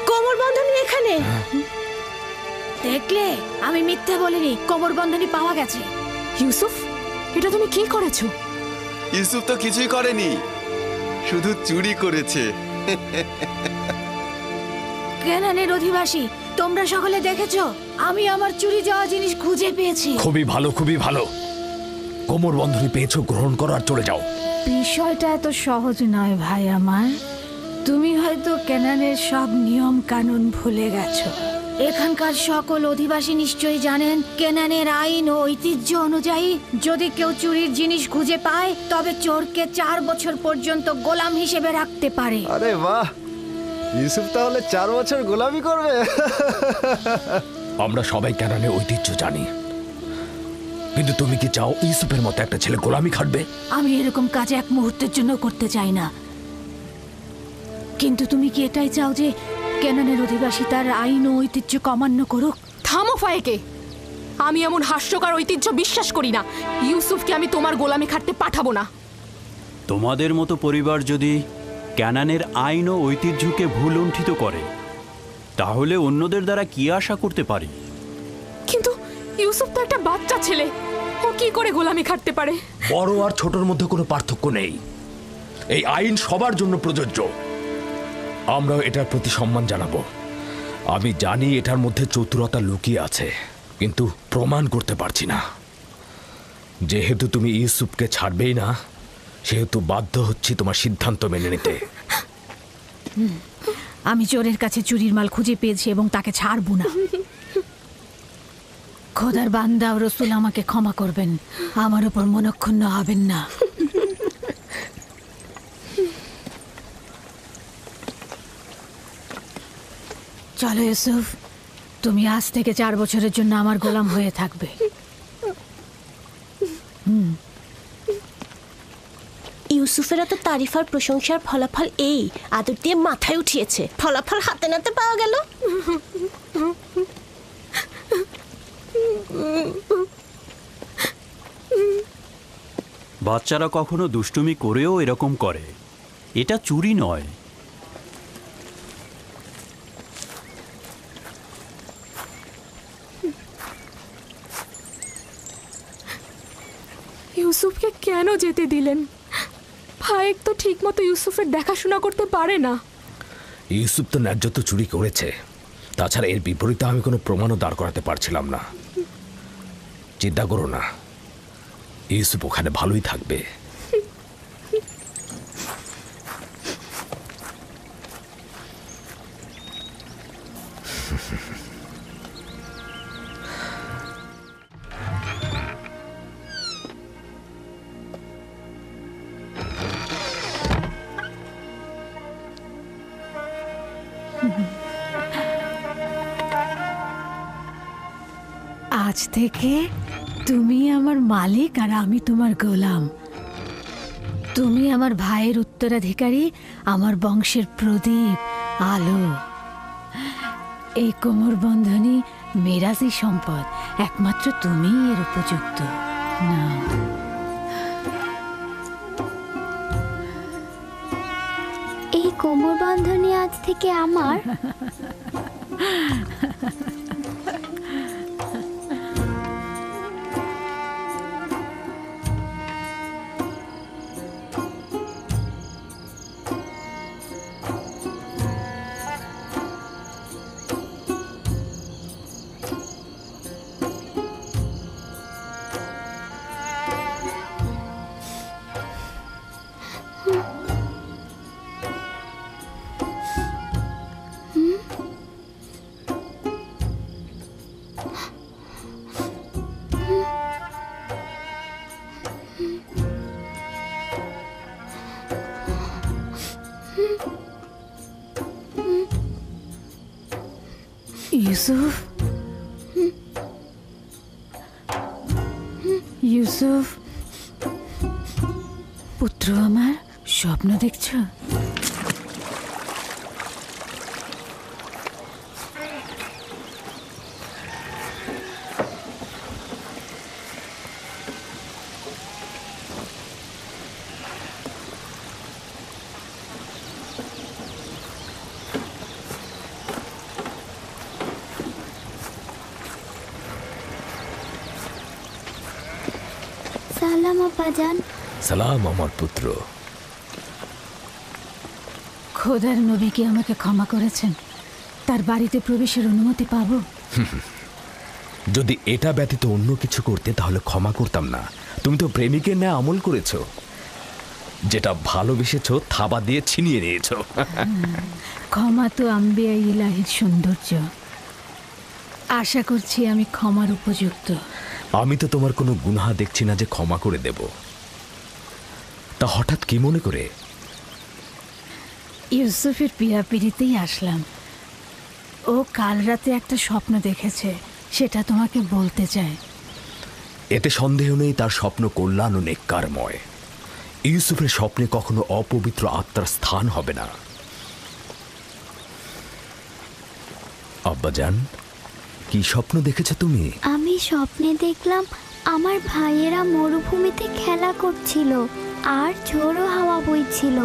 কোমর বন্ধনী এখানে। দেখলে, আমি মিথ্যে বলিনি, কোমর বন্ধনী পাওয়া গেছে। ইউসুফ, এটা তুমি কি করেছো? ইউসুফ তো কিছুই করেনি, শুধু চুরি করেছে। কেনানের অধিবাসী, তোমরা সকলে দেখেছো, আমি আমার চুরি যাওয়া জিনিস খুঁজে পেয়েছি। খুবই ভালো, খুবই ভালো। কোমর বন্ধনী পেয়েছো, গ্রহণ করো আর চলে যাও। বিষয়টা এত সহজ নয় ভাই আমার। তুমি হয়তো কেনানের সব নিয়ম কানুন ভুলে গেছো। এখানকার সকল অধিবাসী নিশ্চয়ই জানেন, কেনানের আইন ও ঐতিহ্য অনুযায়ী যদি কেউ চুরির জিনিস খুঁজে পায়, তবে চোরকে 4 বছর পর্যন্ত গোলাম হিসেবে রাখতে পারে। আরে বাহ, ইউসুফ তাহলে 4 বছর গোলামি করবে। আমরা সবাই কেনানের ঐতিহ্য জানি, কিন্তু তুমি কি চাও ইউসুফের মতো একটা ছেলে গোলামি খাটবে? আমি এরকম কাজ এক মুহূর্তের জন্য করতে চাই না। কিন্তু তুমি কি এটাই চাও যে কেনানের অধিবাসী তার আইন ও ঐতিহ্য অমান্য করুক? থামো ফায়েকে, আমি এমন হাস্যকর ঐতিহ্য বিশ্বাস করি না। ইউসুফকে আমি তোমার গোলামি খাটতে পাঠাবো না। তোমাদের মতো পরিবার যদি ক্যানানের আইন ও ঐতিহ্যকে ভুল লুণ্ঠিত করে, তাহলে অন্যদের দ্বারা কি আশা করতে পারি? কিন্তু ইউসুফ তো একটা বাচ্চা ছেলে, ও কি করে গোলামি খাটতে পারে? বড় আর ছোটর মধ্যে কোনো পার্থক্য নেই, এই আইন সবার জন্য প্রযোজ্য। আমরাও এটার প্রতি সম্মান জানাবো। আমি জানি এটার মধ্যে চতুরতা লুকিয়ে আছে, কিন্তু প্রমাণ করতে পারছি না। যেহেতু তুমি ইউসুফকে ছাড়বেই না, সেহেতু বাধ্য হচ্ছি তোমার সিদ্ধান্ত মেনে নিতে। আমি চোরের কাছে চুরির মাল খুঁজে পেয়েছি এবং তাকে ছাড়বো না। খোদার বান্দা ও রসুল আমাকে ক্ষমা করবেন, আমার উপর মনক্ষুণ্ণ হবেন না। চলো ইউসুফ, তুমি আজ থেকে 4 বছরের জন্য আমার গোলাম হয়ে থাকবে। ইউসুফের এত তারিফ আর প্রশংসার ফলাফল এই আদর দিয়ে মাথায় উঠিয়েছে। ফলাফল হাতে নাতে পাওয়া গেল। বাচ্চারা কখনো দুষ্টুমি করেও এরকম করে, এটা চুরি নয়। ইউসুফকে কেন যেতে দিলেন? ফায়েক তো ঠিক মতো ইউসুফের দেখাশোনা করতে পারে না। ইউসুফ তো ন্যায্য তো চুরি করেছে, তাছাড়া এর বিপরীতে আমি কোনো প্রমাণও দাঁড় করাতে পারছিলাম না। চিন্তা করো না, ইউসুফ ওখানে ভালোই থাকবে। আজ থেকে তুমি আমার মালিক আর আমি তোমার গোলাম। তুমি আমার ভাইয়ের উত্তরাধিকারী, আমার বংশের প্রদীপ, আলো। এই কোমর বন্ধনী মেরাজি সম্পদ, একমাত্র তুমিই এর উপযুক্ত। না, এই কোমর বন্ধনী আজ থেকে আমার। ইউসুফ, ইউসুফ, পুত্র আমার, স্বপ্ন দেখছো? সালাম আব্বাজান। সালাম আমার পুত্র। খোদার নবী কি আমাকে ক্ষমা করেছেন? তার বাড়িতে প্রবেশের অনুমতি পাবো? যদি এটা ব্যতীত অন্য কিছু করতে তাহলে ক্ষমা করতাম না। তুমি তো প্রেমিকের ন্যায় আমল করেছো, যেটা ভালোবেসেছো থাবা দিয়ে ছিনিয়ে নিয়েছো। ক্ষমা তো আম্বিয়া ইলাহির সৌন্দর্য। আশা করছি আমি ক্ষমার উপযুক্ত। আমি তো তোমার কোনো গুনাহ দেখছি না যে ক্ষমা করে দেব। তা হঠাৎ কি মনে করে? ইউসুফের পিড়াপিড়িতেই আসলাম। ও কাল রাতে একটা স্বপ্ন দেখেছে, সেটা তোমাকে বলতে চায়। এতে সন্দেহ নেই তার স্বপ্ন কল্যাণ ও নেককারময়। ইউসুফের স্বপ্নে কখনো অপবিত্র আত্মার স্থান হবে না। আব্বাজান, কি স্বপ্ন দেখেছো তুমি? আমি স্বপ্নে দেখলাম আমার ভাইয়েরা মরুভূমিতে খেলা করছিল আর ঝোড়ো হাওয়া বইছিল।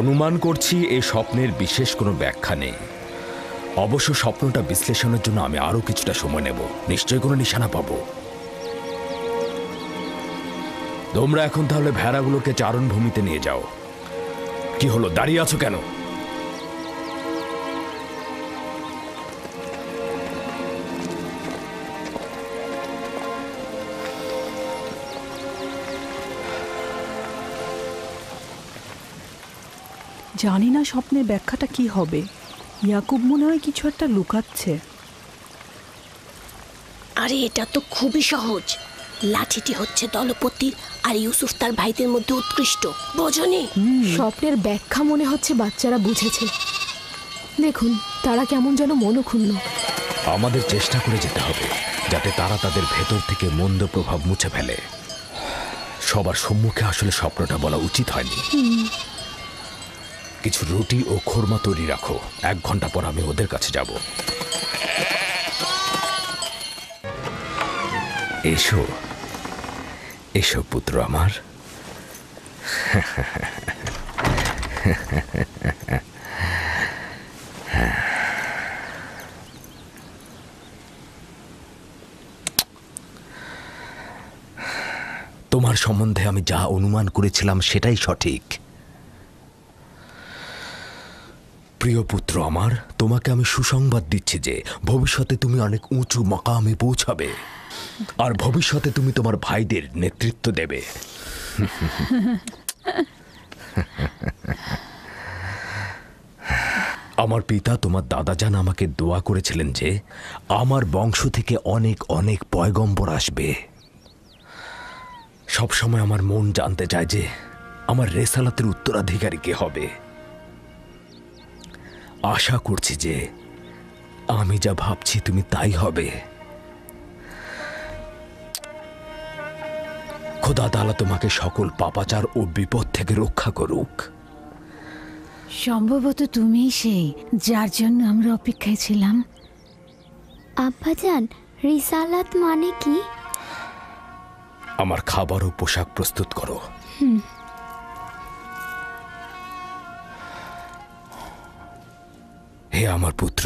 অনুমান করছি এই স্বপ্নের বিশেষ কোনো ব্যাখ্যা নেই। অবশ্য স্বপ্নটা বিশ্লেষণের জন্য আমি আরো কিছুটা সময় নেব। নিশ্চয়ই কোনো নিশানা পাবো। তোমরা এখন তাহলে ভেড়াগুলোকে চারণভূমিতে নিয়ে যাও। কি হলো, দাঁড়িয়ে আছো কেন? জানি না স্বপ্নের ব্যাখ্যাটা কি হবে। ইয়াকুব মনে হয় কিছু একটা লুকাচ্ছে। আরে এটা তো খুবই সহজ। লাঠিটি হচ্ছে দলপতির আর ইউসুফ তার ভাইদের মধ্যে উৎকৃষ্ট। বোঝনি? স্বপ্নের ব্যাখ্যা মনে হচ্ছে বাচ্চারা বুঝেছে। দেখুন তারা কেমন যেন মনক্ষুণ্ণ। আমাদের চেষ্টা করে যেতে হবে যাতে তারা তাদের ভেতর থেকে মন্দ প্রভাব মুছে ফেলে। সবার সম্মুখে আসলে স্বপ্নটা বলা উচিত হয়নি। কিছু রুটি ও খোরমা তৈরি রাখো। 1 ঘন্টা পর আমি ওদের কাছে যাব। এসো এসো পুত্র আমার। তোমার সম্বন্ধে আমি যা অনুমান করেছিলাম সেটাই সঠিক। প্রিয় পুত্র আমার, তোমাকে আমি সুসংবাদ দিচ্ছি যে ভবিষ্যতে তুমি অনেক উঁচু মাকামে পৌঁছাবে আর ভবিষ্যতে তুমি তোমার ভাইদের নেতৃত্ব দেবে। আমার পিতা তোমার দাদাজান আমাকে দোয়া করেছিলেন যে আমার বংশ থেকে অনেক অনেক পয়গম্বর আসবে। সবসময় আমার মন জানতে চায় যে আমার রেসালাতের উত্তরাধিকারী কে হবে। আশা করছি যে আমি যা ভাবছি তুমি তাই হবে। খোদা তাআলা তোমাকে সকল পাপাচার ও বিপদ থেকে রক্ষা করুক। সম্ভবত তুমিই সেই যার জন্য আমরা অপেক্ষায় ছিলাম। আব্বাজান, রিসালাত মানে কি? আমার খাবার ও পোশাক প্রস্তুত করো। হে আমার পুত্র,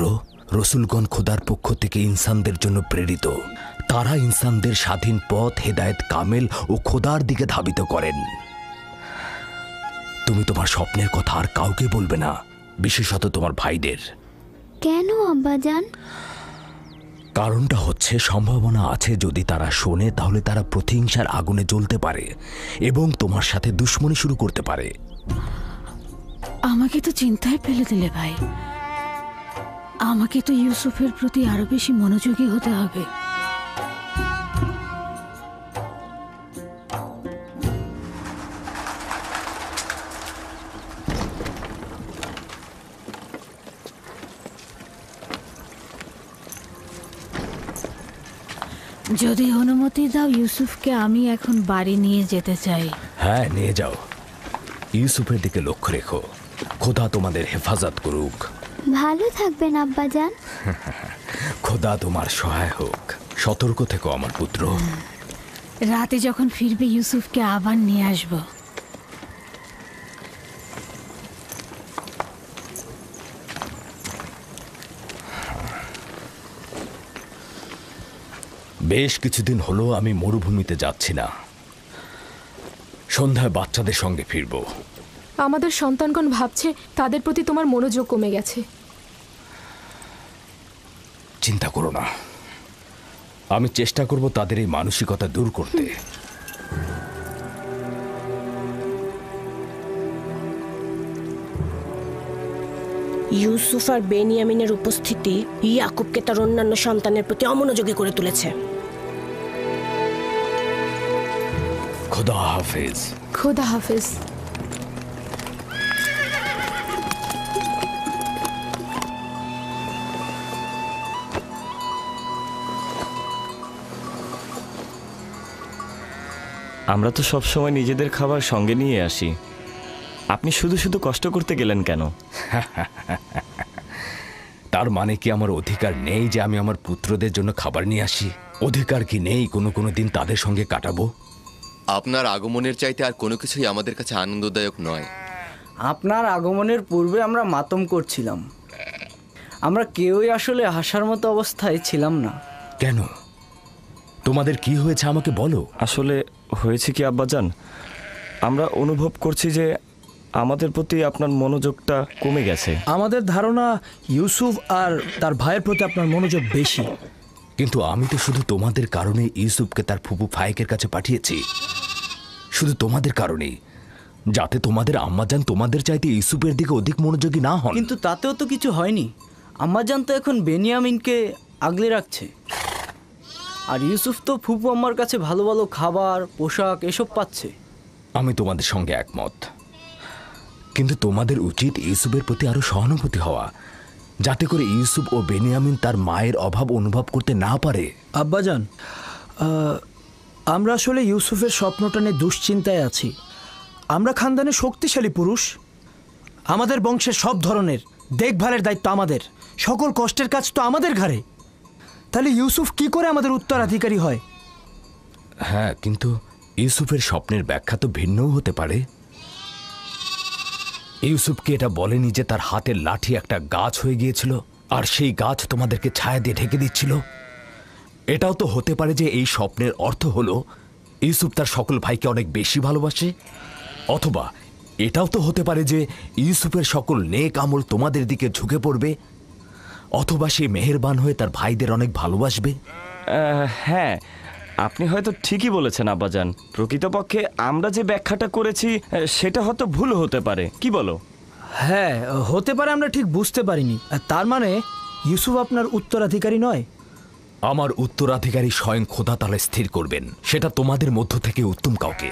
রসুলগণ খোদার পক্ষ থেকে ইনসানদের জন্য প্রেরিত। তারা ইনসানদের স্বাধীন পথ, হেদায়েত কামেল ও খোদার দিকে ধাবিত করেন। তুমি তোমার স্বপ্নের কথা আর কাউকে বলবে না, বিশেষত তোমার ভাইদের। কেন আব্বাজান? কারণটা হচ্ছে সম্ভাবনা আছে যদি তারা শোনে তাহলে তারা প্রতিহিংসার আগুনে জ্বলতে পারে এবং তোমার সাথে দুশ্মনী শুরু করতে পারে। আমাকে তো চিন্তায় ফেলে দিলে ভাই। আমাকে তো ইউসুফের প্রতি আরো বেশি মনোযোগী হতে হবে। যদি অনুমতি দাও ইউসুফকে আমি এখন বাড়ি নিয়ে যেতে চাই। হ্যাঁ, নিয়ে যাও। ইউসুফের দিকে লক্ষ্য রেখো। খোদা তোমাদের হেফাজত করুক। ভালো থাকবেন আব্বাজান। খোদা তোমার সহায় হোক। সতর্ক থেকো আমার পুত্র। রাতে যখন ফিরবে ইউসুফকে আবার নিয়ে আসবো। বেশ কিছুদিন হলো আমি মরুভূমিতে যাচ্ছি না। সন্ধ্যায় বাচ্চাদের সঙ্গে ফিরব। আমাদের সন্তানগণ ভাবছে তাদের প্রতি তোমার মনোযোগ কমে গেছে। চিন্তা করো না, আমি চেষ্টা করব তাদের এই মানসিকতা দূর করতে। ইউসুফ আর বেনিয়ামিনের উপস্থিতি ইয়াকুবকে তার অন্যান্য সন্তানের প্রতি অমনোযোগী করে তুলেছে। খোদা হাফেজ। খোদা হাফেজ। আমরা তো সবসময় নিজেদের খাবার সঙ্গে নিয়ে আসি, আপনি শুধু শুধু কষ্ট করতে গেলেন কেন? তার মানে কি আমার অধিকার নেই যে আমি আমার পুত্রদের জন্য খাবার নিয়ে আসি? অধিকার কি নেই কোনো দিন তাদের সঙ্গে কাটাবো? আপনার আগমনের চাইতে আর কোনো কিছুই আমাদের কাছে আনন্দদায়ক নয়। আপনার আগমনের পূর্বে আমরা মাতম করছিলাম। আমরা কেউই আসলে হাসার মতো অবস্থায় ছিলাম না। কেন? তোমাদের কি হয়েছে আমাকে বলো। আসলে হয়েছে কি আব্বাজান, আমরা অনুভব করছি যে আমাদের প্রতি আপনার মনোযোগটা কমে গেছে। আমাদের ধারণা ইউসুফ আর তার ভাইয়ের প্রতি আপনার মনোযোগ বেশি। কিন্তু আমি তো শুধু তোমাদের কারণে ইউসুফকে তার ফুপু ফায়েকের কাছে পাঠিয়েছি। শুধু তোমাদের কারণেই, যাতে তোমাদের আম্মাজান তোমাদের চাইতে ইউসুফের দিকে অধিক মনোযোগী না হন। কিন্তু তাতেও তো কিছু হয়নি। আম্মাজান তো এখন বেনিয়ামিনকে আগলে রাখছে, আর ইউসুফ তো ফুপু আম্মার কাছে ভালো ভালো খাবার, পোশাক এসব পাচ্ছে। আমি তোমাদের সঙ্গে একমত, কিন্তু তোমাদের উচিত ইউসুফের প্রতি আরো সহানুভূতি হওয়া, যাতে করে ইউসুফ ও বেনিয়ামিন তার মায়ের অভাব অনুভব করতে না পারে। আব্বাজান, আমরা আসলে ইউসুফের স্বপ্নটা নিয়ে দুশ্চিন্তায় আছি। আমরা খানদানে শক্তিশালী পুরুষ, আমাদের বংশের সব ধরনের দেখভালের দায়িত্ব আমাদের, সকল কষ্টের কাজ তো আমাদের ঘাড়ে। তাহলে ইউসুফ কি করে আমাদের উত্তরাধিকারী হয়? হ্যাঁ, কিন্তু ইউসুফের স্বপ্নের ব্যাখ্যা তো ভিন্নও হতে পারে। ইউসুফকে এটা বলেনি যে তার হাতের লাঠি একটা গাছ হয়ে গিয়েছিল আর সেই গাছ তোমাদেরকে ছায়া দিয়ে ঢেকে দিচ্ছিল? এটাও তো হতে পারে যে এই স্বপ্নের অর্থ হলো ইউসুফ তার সকল ভাইকে অনেক বেশি ভালোবাসে, অথবা এটাও তো হতে পারে যে ইউসুফের সকল নেক আমল তোমাদের দিকে ঝুঁকে পড়বে, অথবা সে মেহেরবান হয়ে তার ভাইদের অনেক ভালোবাসবে। হ্যাঁ, আপনি হয়তো ঠিকই বলেছেন আব্বাজান। প্রকৃতপক্ষে আমরা যে ব্যাখ্যাটা করেছি সেটা হয়তো ভুল হতে পারে, কি বলো? হ্যাঁ, হতে পারে, আমরা ঠিক বুঝতে পারিনি। তার মানে ইউসুফ আপনার উত্তরাধিকারী নয়? আমার উত্তরাধিকারী স্বয়ং খোদা তাআলা স্থির করবেন, সেটা তোমাদের মধ্য থেকে উত্তম কাউকে।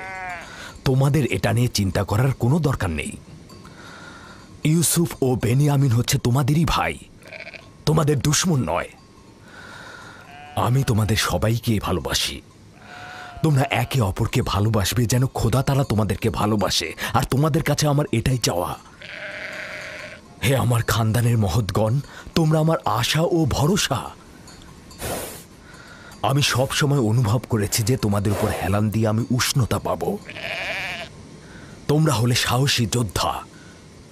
তোমাদের এটা নিয়ে চিন্তা করার কোনো দরকার নেই। ইউসুফ ও বেনিয়ামিন হচ্ছে তোমাদেরই ভাই, তোমাদের দুশমন নয়। আমি তোমাদের সবাইকে ভালোবাসি। তোমরা একে অপরকে ভালোবাসবে যেন খোদা তাআলা তোমাদেরকে ভালোবাসে, আর তোমাদের কাছে আমার এটাই চাওয়া। হে আমার খানদানের মহৎগণ, তোমরা আমার আশা ও ভরসা। আমি সব সময় অনুভব করেছি যে তোমাদের উপর হেলান দিয়ে আমি উষ্ণতা পাবো। তোমরা হলে সাহসী যোদ্ধা।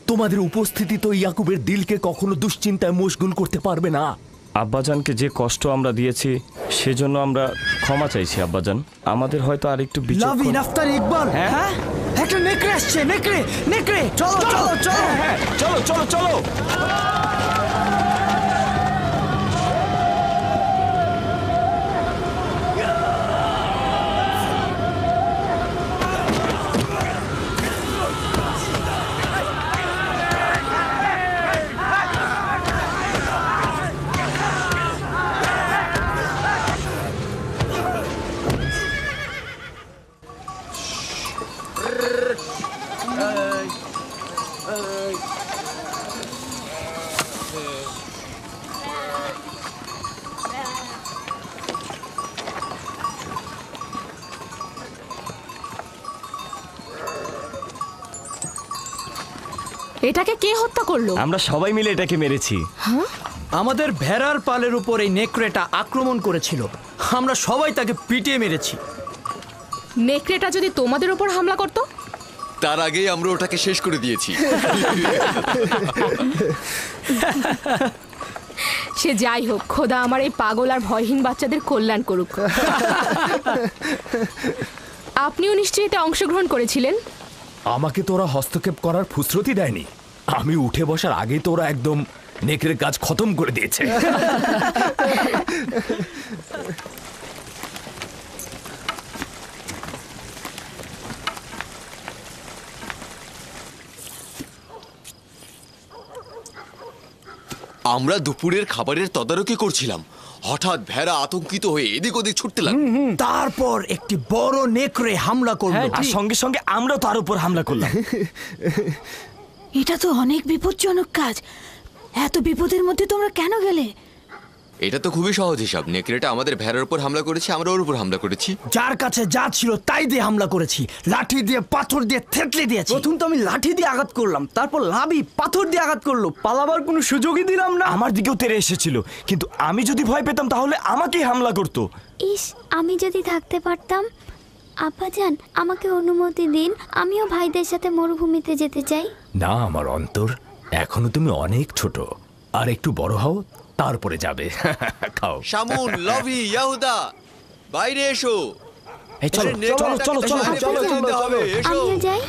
তোমাদের উপস্থিতি তো ইয়াকুবের দিলকে কখনো দুশ্চিন্তায় মশগুল করতে পারবে না। আব্বাজানকে যে কষ্ট আমরা দিয়েছি সেজন্য আমরা ক্ষমা চাইছি আব্বাজান। আমাদের হয়তো আরেকটু লাভি নাফতার ইকবাল, হ্যাঁ একটা নেকড়ে আসছে। নেকড়ে নেকড়ে, চলো চলো চলো, হ্যাঁ চলো চলো চলো। এটাকে কে হত্যা করলো? আমরা সবাই মিলে এটাকে মেরেছি। আমাদের ভেড়ার পালের উপর এই নেকড়েটা আক্রমণ করেছিল, আমরা সবাই তাকে পিটিয়ে মেরেছি। নেকড়েটা যদি তোমাদের উপর হামলা করত? তার আগেই আমরা ওটাকে শেষ করে দিয়েছি। সে যাই হোক, খোদা আমার এই পাগল আর ভয়হীন বাচ্চাদের কল্যাণ করুক। আপনিও নিশ্চয়ই এতে অংশগ্রহণ করেছিলেন? আমাকে তো ওরা হস্তক্ষেপ করার ফুসরতি দেয়নি। আমি উঠে বসার আগেই তো ওরা একদম নেকড়ের কাজ খতম করে দিয়েছে। আমরা দুপুরের খাবারের তদারকি করছিলাম, হঠাৎ ভেড়া আতঙ্কিত হয়ে এদিক ওদিক ছুটতে লাগলো। তারপর একটি বড় নেকড়ে হামলা করলো, আর সঙ্গে সঙ্গে আমরাও তার উপর হামলা করলাম। এটা তো অনেক বিপজ্জনক কাজ। এত বিপদের মধ্যে তোমরা কেন গেলে? এটা তো খুবই সহজ হিসাব। নেকড়েটা আমাদের ভেড়ার উপর হামলা করেছে, আমরা ওর উপর হামলা করেছি। যার কাছে যা ছিল তাই দিয়ে হামলা করেছি, লাঠি দিয়ে পাথর দিয়ে থেতলে দিয়েছি। প্রথম তো আমি লাঠি দিয়ে আঘাত করলাম, তারপর লাভি পাথর দিয়ে আঘাত করলো, পালাবার কোনো সুযোগই দিলাম না। আমার দিকেও তেড়ে এসেছিল, কিন্তু আমি যদি ভয় পেতাম তাহলে আমাকেই হামলা করতো। ইস, আমি যদি থাকতে পারতাম। আব্বাজান, আমাকে অনুমতি দিন, আমিও ভাইদের সাথে মরুভূমিতে যেতে চাই। না আমার অন্তর, এখনো তুমি অনেক ছোট, আর একটু বড় হও তারপরে যাবে। খাও। শামুন, লভি, ইয়াহুদা, বাইরে এসো। চলো চলো চলো চলো চলো চলো, আমিও যাই।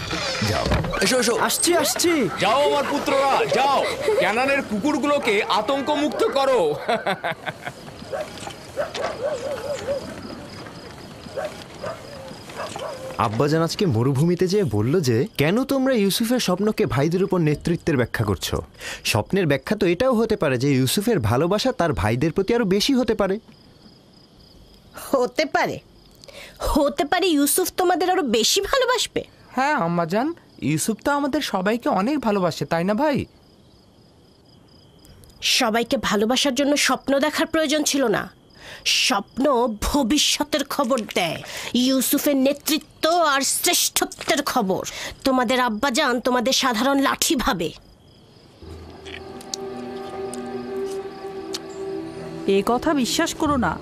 যাও, এসো এসো। আসছি আসছি। যাও আমার পুত্ররা, যাও, ক্যানানের কুকুরগুলোকে আতঙ্ক মুক্ত করো। আব্বাজান আজকে মরুভূমিতে যেয়ে বলল যে কেন তোমরা ইউসুফের স্বপ্নকে ভাইদের উপর নেতৃত্বের ব্যাখ্যা করছো। স্বপ্নের ব্যাখ্যা তো এটাও হতে পারে যে ইউসুফের ভালোবাসা তার ভাইদের প্রতি আরো বেশি হতে পারে। হতে পারে, হতে পারে ইউসুফ তোমাদের আরো বেশি ভালোবাসবে। হ্যাঁ আম্মাজান, ইউসুফ তো আমাদের সবাইকে অনেক ভালোবাসে, তাই না ভাই? সবাইকে ভালোবাসার জন্য স্বপ্ন দেখার প্রয়োজন ছিল না। স্বপ্ন ভবিষ্যতের খবর দেয়, ইউসুফের নেতৃত্ব আর শ্রেষ্ঠত্বের খবর। তোমাদের আব্বাজান তোমাদের সাধারণ লাঠি ভাবে। এ কথা বিশ্বাস করো না।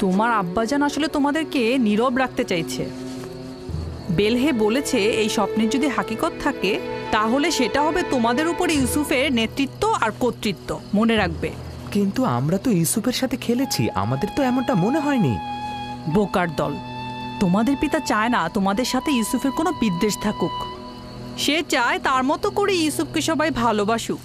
তোমার আব্বাজান আসলে তোমাদেরকে নীরব রাখতে চাইছে। বেলহে বলেছে এই স্বপ্নের যদি হাকিকত থাকে তাহলে সেটা হবে তোমাদের উপর ইউসুফের নেতৃত্ব আর কর্তৃত্ব। মনে রাখবে। কিন্তু আমরা তো ইউসুফের সাথে খেলেছি, আমাদের তো এমনটা মনে হয়নি। বোকার দল, তোমাদের পিতা চায় না তোমাদের সাথে ইউসুফের কোনো বিদ্বেষ থাকুক। সে চায় তার মতো করে ইউসুফকে সবাই ভালোবাসুক।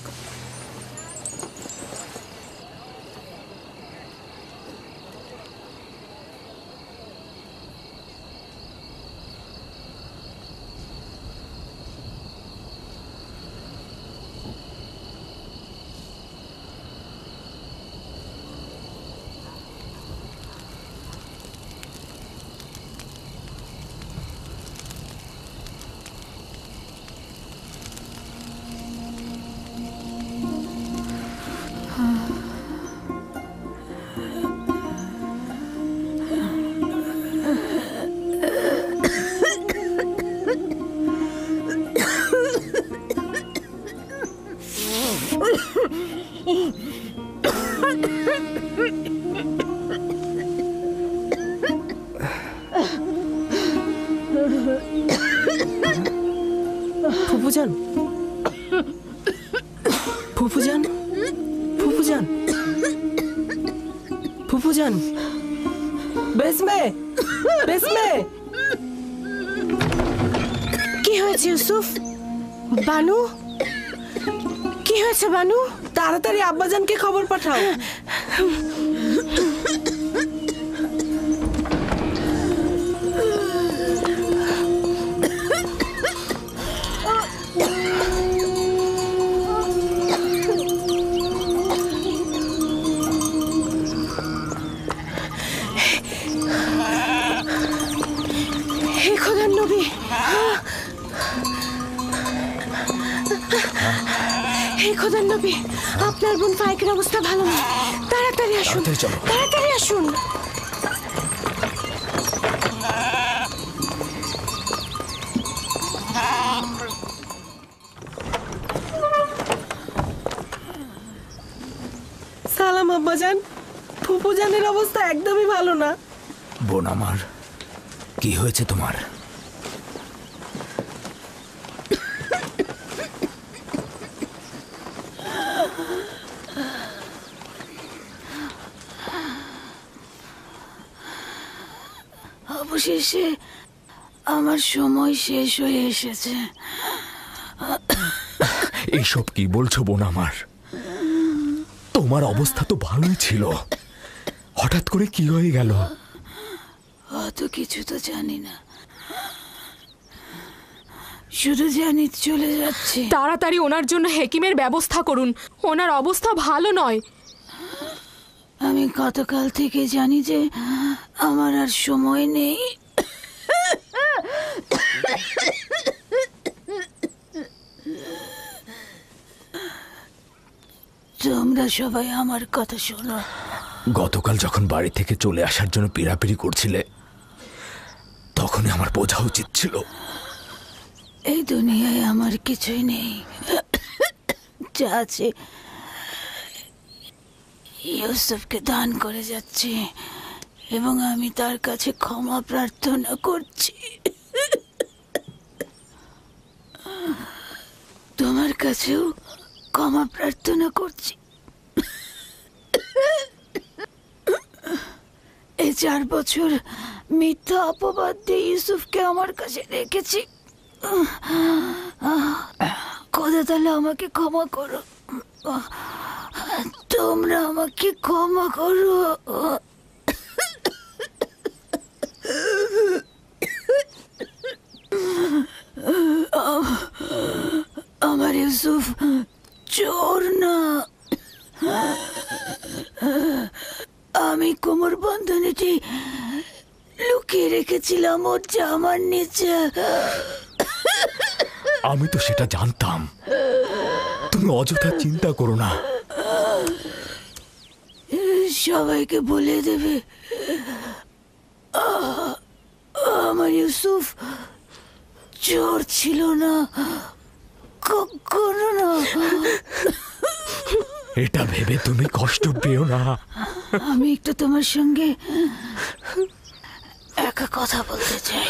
ফুপুজান, ফুপুজান, ফুপুজান, ফুপুজান, বেসমে, বেসমে। কি হয়েছে ইউসুফ? বানু, কি হয়েছে বানু? তাড়াতাড়ি আব্বাজানকে খবর পাঠাও। হে খোদার নবী, হে খোদার নবী, আপনার বোন ফাইকের অবস্থা ভালো না। তাড়াতাড়ি আসুন, তাড়াতাড়ি আসুন। সালাম আব্বাজান, ফুপুজানের অবস্থা একদমই ভালো না। বোন আমার, কি হয়েছে তোমার? অবশেষে আমার সময় শেষ হয়ে এসেছে। এইসব কি বলছো বোন আমার? তোমার অবস্থা তো ভালোই ছিল, হঠাৎ করে কি হয়ে গেল? অত কিছু তো জানি না, শুধু জানি চলে যাচ্ছে। তাড়াতাড়ি ওনার জন্য হেকিমের ব্যবস্থা করুন, ওনার অবস্থা ভালো নয়। আমি গতকাল থেকে জানি যে আমার আর সময় নেই। তোমরা সবাই আমার কথা শোনো। গতকাল যখন বাড়ি থেকে চলে আসার জন্য পিড়াপিড়ি করছিলে, তখনই আমার বোঝা উচিত ছিল। এই দুনিয়ায় আমার কিছুই নেই, যা আছে ইউসুফকে দান করে যাচ্ছি এবং আমি তার কাছে ক্ষমা প্রার্থনা করছি। তোমার কাছেও ক্ষমা প্রার্থনা করছি। এই 4 বছর মিথ্যা অপবাদ দিয়ে ইউসুফকে আমার কাছে রেখেছি। খোদা তাহলে আমাকে ক্ষমা করো, তোমরা আমাকে ক্ষমা করো। আমার ইউসুফ চোর না, আমি কোমর বন্ধনীটি লুকিয়ে রেখেছিলাম ওর জামার নিচে। আমি তো সেটা জানতাম, তুমি অযথা চিন্তা করো না। সবাইকে বলে দেবে আমার ইউসুফ চোর ছিল না, কখনো না। এটা ভেবে তুমি কষ্ট পেও না। আমি একটু তোমার সঙ্গে একা কথা বলতে চাই।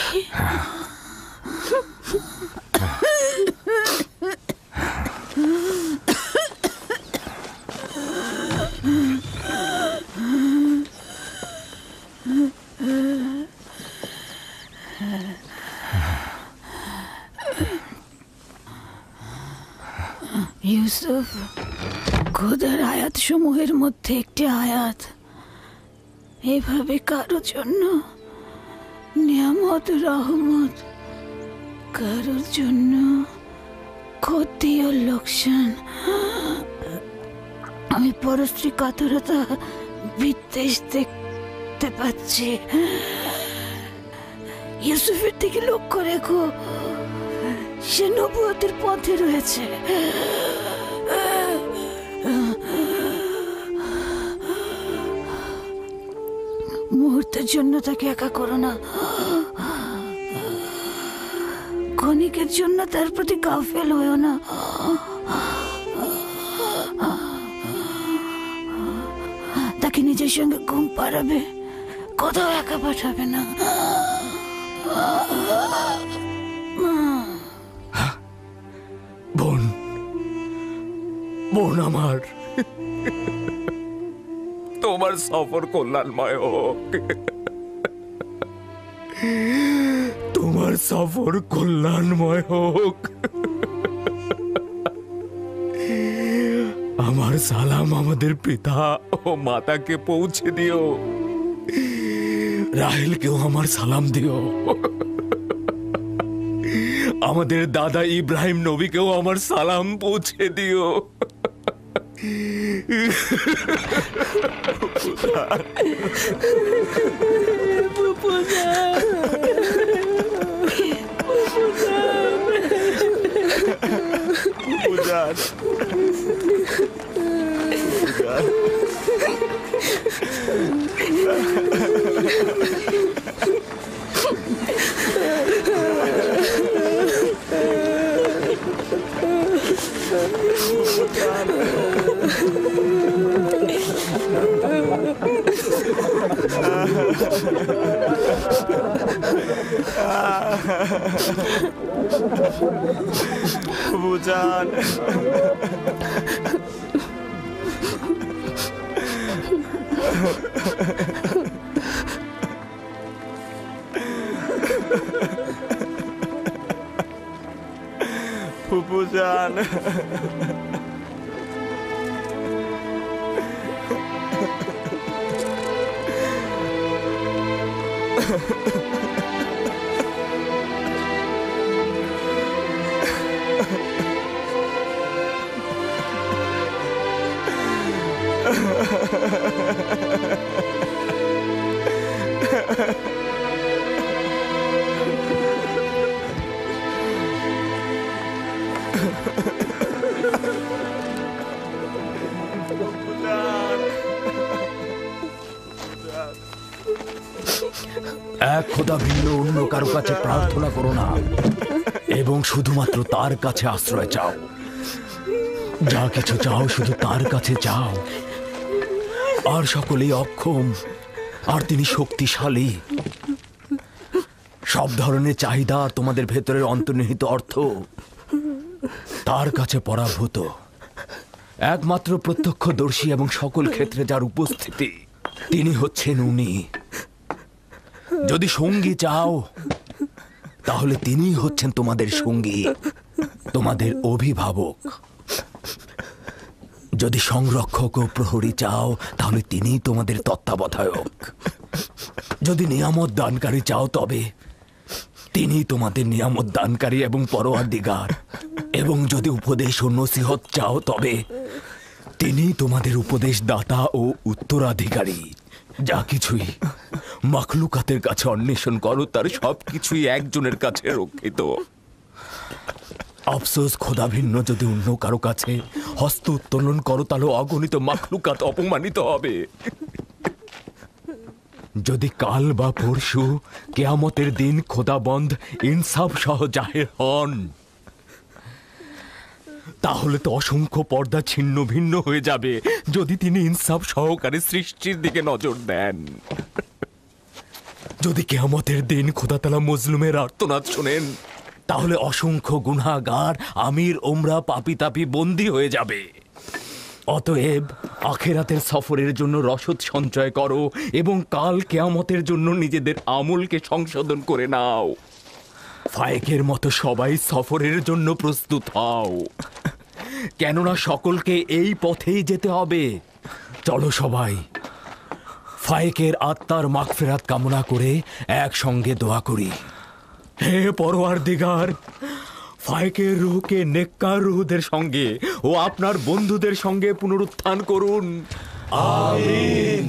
ইউসুফ, খোদার আয়াত সমূহের মধ্যে একটি আয়াত, এভাবে কারোর জন্য নিয়ামত রহমত, কারোর জন্য ক্ষতি ও লোকসান। আমি পরশ্রী কাতরতা বিদ্বেষ দেখতে পাচ্ছি। ইউসুফের দিকে লক্ষ্য রেখো, সে নবুয়তের পথে রয়েছে। মুহূর্তের জন্য তাকে একা করো না, ক্ষণিকের জন্য তার প্রতি গাফেল হয়েও না। নিজের সঙ্গে ঘুম পাড়াবে, কোথাও একা পাঠাবে না। বোন, বোন আমার, তোমার সফর কল্যাণময় হোক, তোমার সফর কল্যাণময় হোক। আমার সালাম আমাদের পিতা ও মাতাকে পৌঁছে দিও। রাহেলকেও আমার সালাম দিও। আমাদের দাদা ইব্রাহিম নবীকেও আমার সালাম পৌঁছে দিও। বুঝান ফুপুজান, এক খোদা ভিন্ন অন্য কারো কাছে প্রার্থনা করো না, এবং শুধুমাত্র তার কাছে আশ্রয় চাও। যা কিছু চাও শুধু তার কাছে চাও। আর সকলেই অক্ষম, আর তিনি শক্তিশালী। সব ধরনের চাহিদা আর তোমাদের ভেতরের অন্তর্নিহিত অর্থ তার কাছে পরাভূত। একমাত্র প্রত্যক্ষদর্শী এবং সকল ক্ষেত্রে যার উপস্থিতি, তিনি হচ্ছেন উনি। যদি সঙ্গী চাও তাহলে তিনিই হচ্ছেন তোমাদের সঙ্গী, তোমাদের অভিভাবক। যদি সংরক্ষক ও প্রহরী চাও তাহলে তিনিই তোমাদের তত্ত্বাবধায়ক। যদি নিয়ামত দানকারী চাও তবে তিনি তোমাদের নিয়ামত দানকারী এবং পরওয়ারদিগার। এবং যদি উপদেশ ও নসিহত চাও তবে তিনি তোমাদের উপদেশ দাতা ও উত্তরাধিকারী। যা কিছুই মাখলুকাতের কাছে অন্বেষণ করো তার সবকিছুই একজনের কাছে রক্ষিত। আফসোস, খোদা ভিন্ন যদি অন্য কারো কাছে হস্ত উত্তোলন করো তাহলে অগণিত মাখলুকাত অপমানিত হবে। যদি কাল বা পরশু কেয়ামতের দিন খোদাবন্ধ ইনসাফ সহ জাহের হন তাহলে তো অসংখ্য পর্দা ছিন্ন ভিন্ন হয়ে যাবে যদি তিনি ইনসাফ সহকারে সৃষ্টির দিকে নজর দেন। যদি কেয়ামতের দিন খোদাতালা মজলুমের আর্তনাদ শোনেন তাহলে অসংখ্য গুনাহগার আমির ওমরা পাপি তাপি বন্দী হয়ে যাবে। অতএব আখেরাতের সফরের জন্য রসদ সঞ্চয় করো এবং কাল কেয়ামতের জন্য নিজেদের আমলকে সংশোধন করে নাও। ফায়েকের মতো সবাই সফরের জন্য প্রস্তুত হও, কেননা সকলকে এই পথেই যেতে হবে। চলো সবাই ফায়েকের আত্মার মাগফিরাত কামনা করে একসঙ্গে দোয়া করি। হে পরওয়ারদিগার, ফায়েকের রূহকে নেককার রূহদের সঙ্গে ও আপনার বন্ধুদের সঙ্গে পুনরুত্থান করুন। আমিন।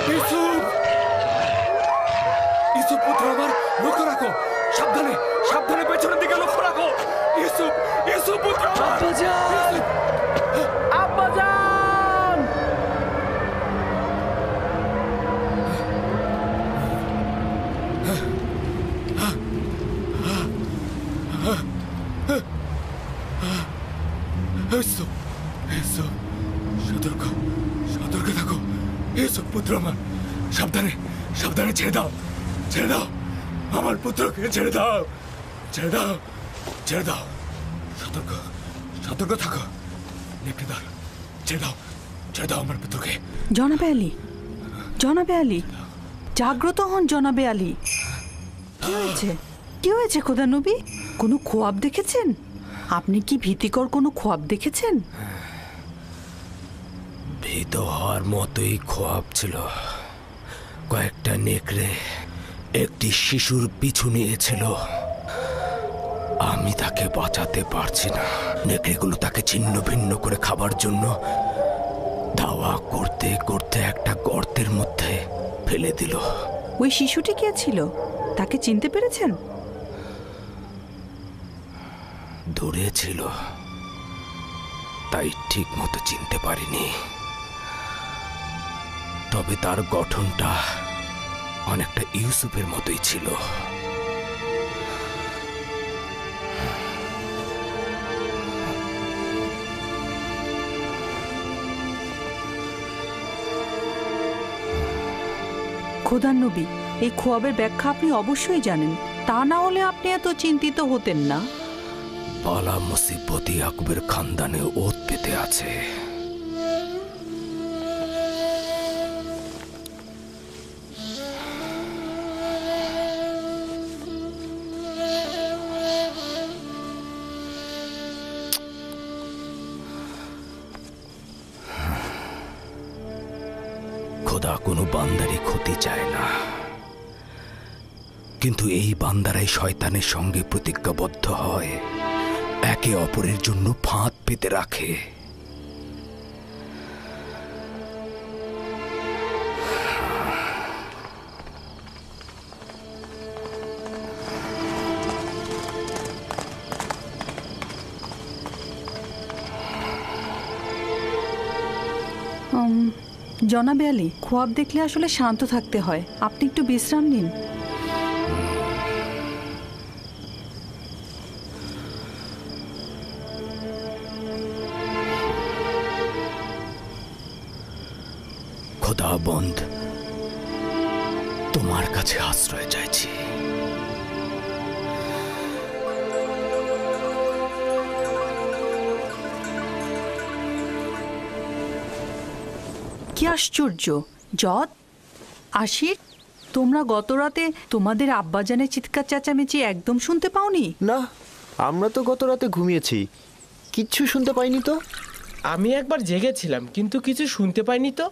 ইউসুফ! ইউসুফ পুত্র আমার, লক্ষ্য রাখো, সাবধানে সাবধানে পেছনের দিকে লক্ষ্য রাখো। ইউসুফ, ইউসুফ পুত্র আমার! আব্বাজান! আব্বাজান! ইউসুফ, ইউসুফ, সতর্ক সতর্ক থাকো। ইউসুফ পুত্র আমার, সাবধানে সাবধানে ছেড়ে দাও, ছেড়ে দাও আমার পুত্রকে, ছেড়ে দাও, ছেড়ে দাও, ছেড়ে দাও। সতর্ক সতর্ক থাকো। নেকড়েদার, ছেড়ে দাও, ছেড়ে দাও আমার পুত্রকে। জনাবে আলী, জনাবে আলী, জাগ্রত হন জনাবে আলী। কি হয়েছে, কি হয়েছে খোদা নবী? কোনো খোয়াব দেখেছেন? আপনি কি ভীতিকর কোনো খোয়াব দেখেছেন? ভীত হওয়ার মতোই খোয়াব ছিল। কয়েকটা নেকড়ে একটি শিশুর পিছু নিয়েছিল। আমি তাকে বাঁচাতে পারছি না। নেকড়েগুলো তাকে ছিন্ন ভিন্ন করে খাবার জন্য ধাওয়া করতে করতে একটা গর্তের মধ্যে ফেলে দিল। ওই শিশুটি কে ছিল? তাকে চিনতে পেরেছেন? দূরে ছিল, তাই ঠিক মতো চিনতে পারিনি। তবে তার গঠনটা অনেকটা ইউসুফের মতোই ছিল। খোদার নবী, এই খোয়াবের ব্যাখ্যা আপনি অবশ্যই জানেন, তা না হলে আপনি এত চিন্তিত হতেন না। বালা মুসিবত ইয়াকুবের খানদানে ওত পেতে আছে। খোদা কোনো বান্দারই ক্ষতি চায় না, কিন্তু এই বান্দারাই শয়তানের সঙ্গে প্রতিজ্ঞাবদ্ধ হয়, একে অপরের জন্য ফাঁদ পেতে রাখে। জনাবে আলী, খোয়াব দেখলে আসলে শান্ত থাকতে হয়। আপনি একটু বিশ্রাম নিন। খোদাবন্দ, তোমার কাছে আশ্রয় চাইছি। কি আশ্চর্য! জদ, আশির, তোমরা গত রাতে তোমাদের আব্বাজানের চিৎকার চেঁচামেচি একদম শুনতে পাওনি? না, আমরা তো গত রাতে ঘুমিয়েছি, কিচ্ছু শুনতে পাইনি তো। আমি একবার জেগেছিলাম, কিন্তু কিছু শুনতে পাইনি তো।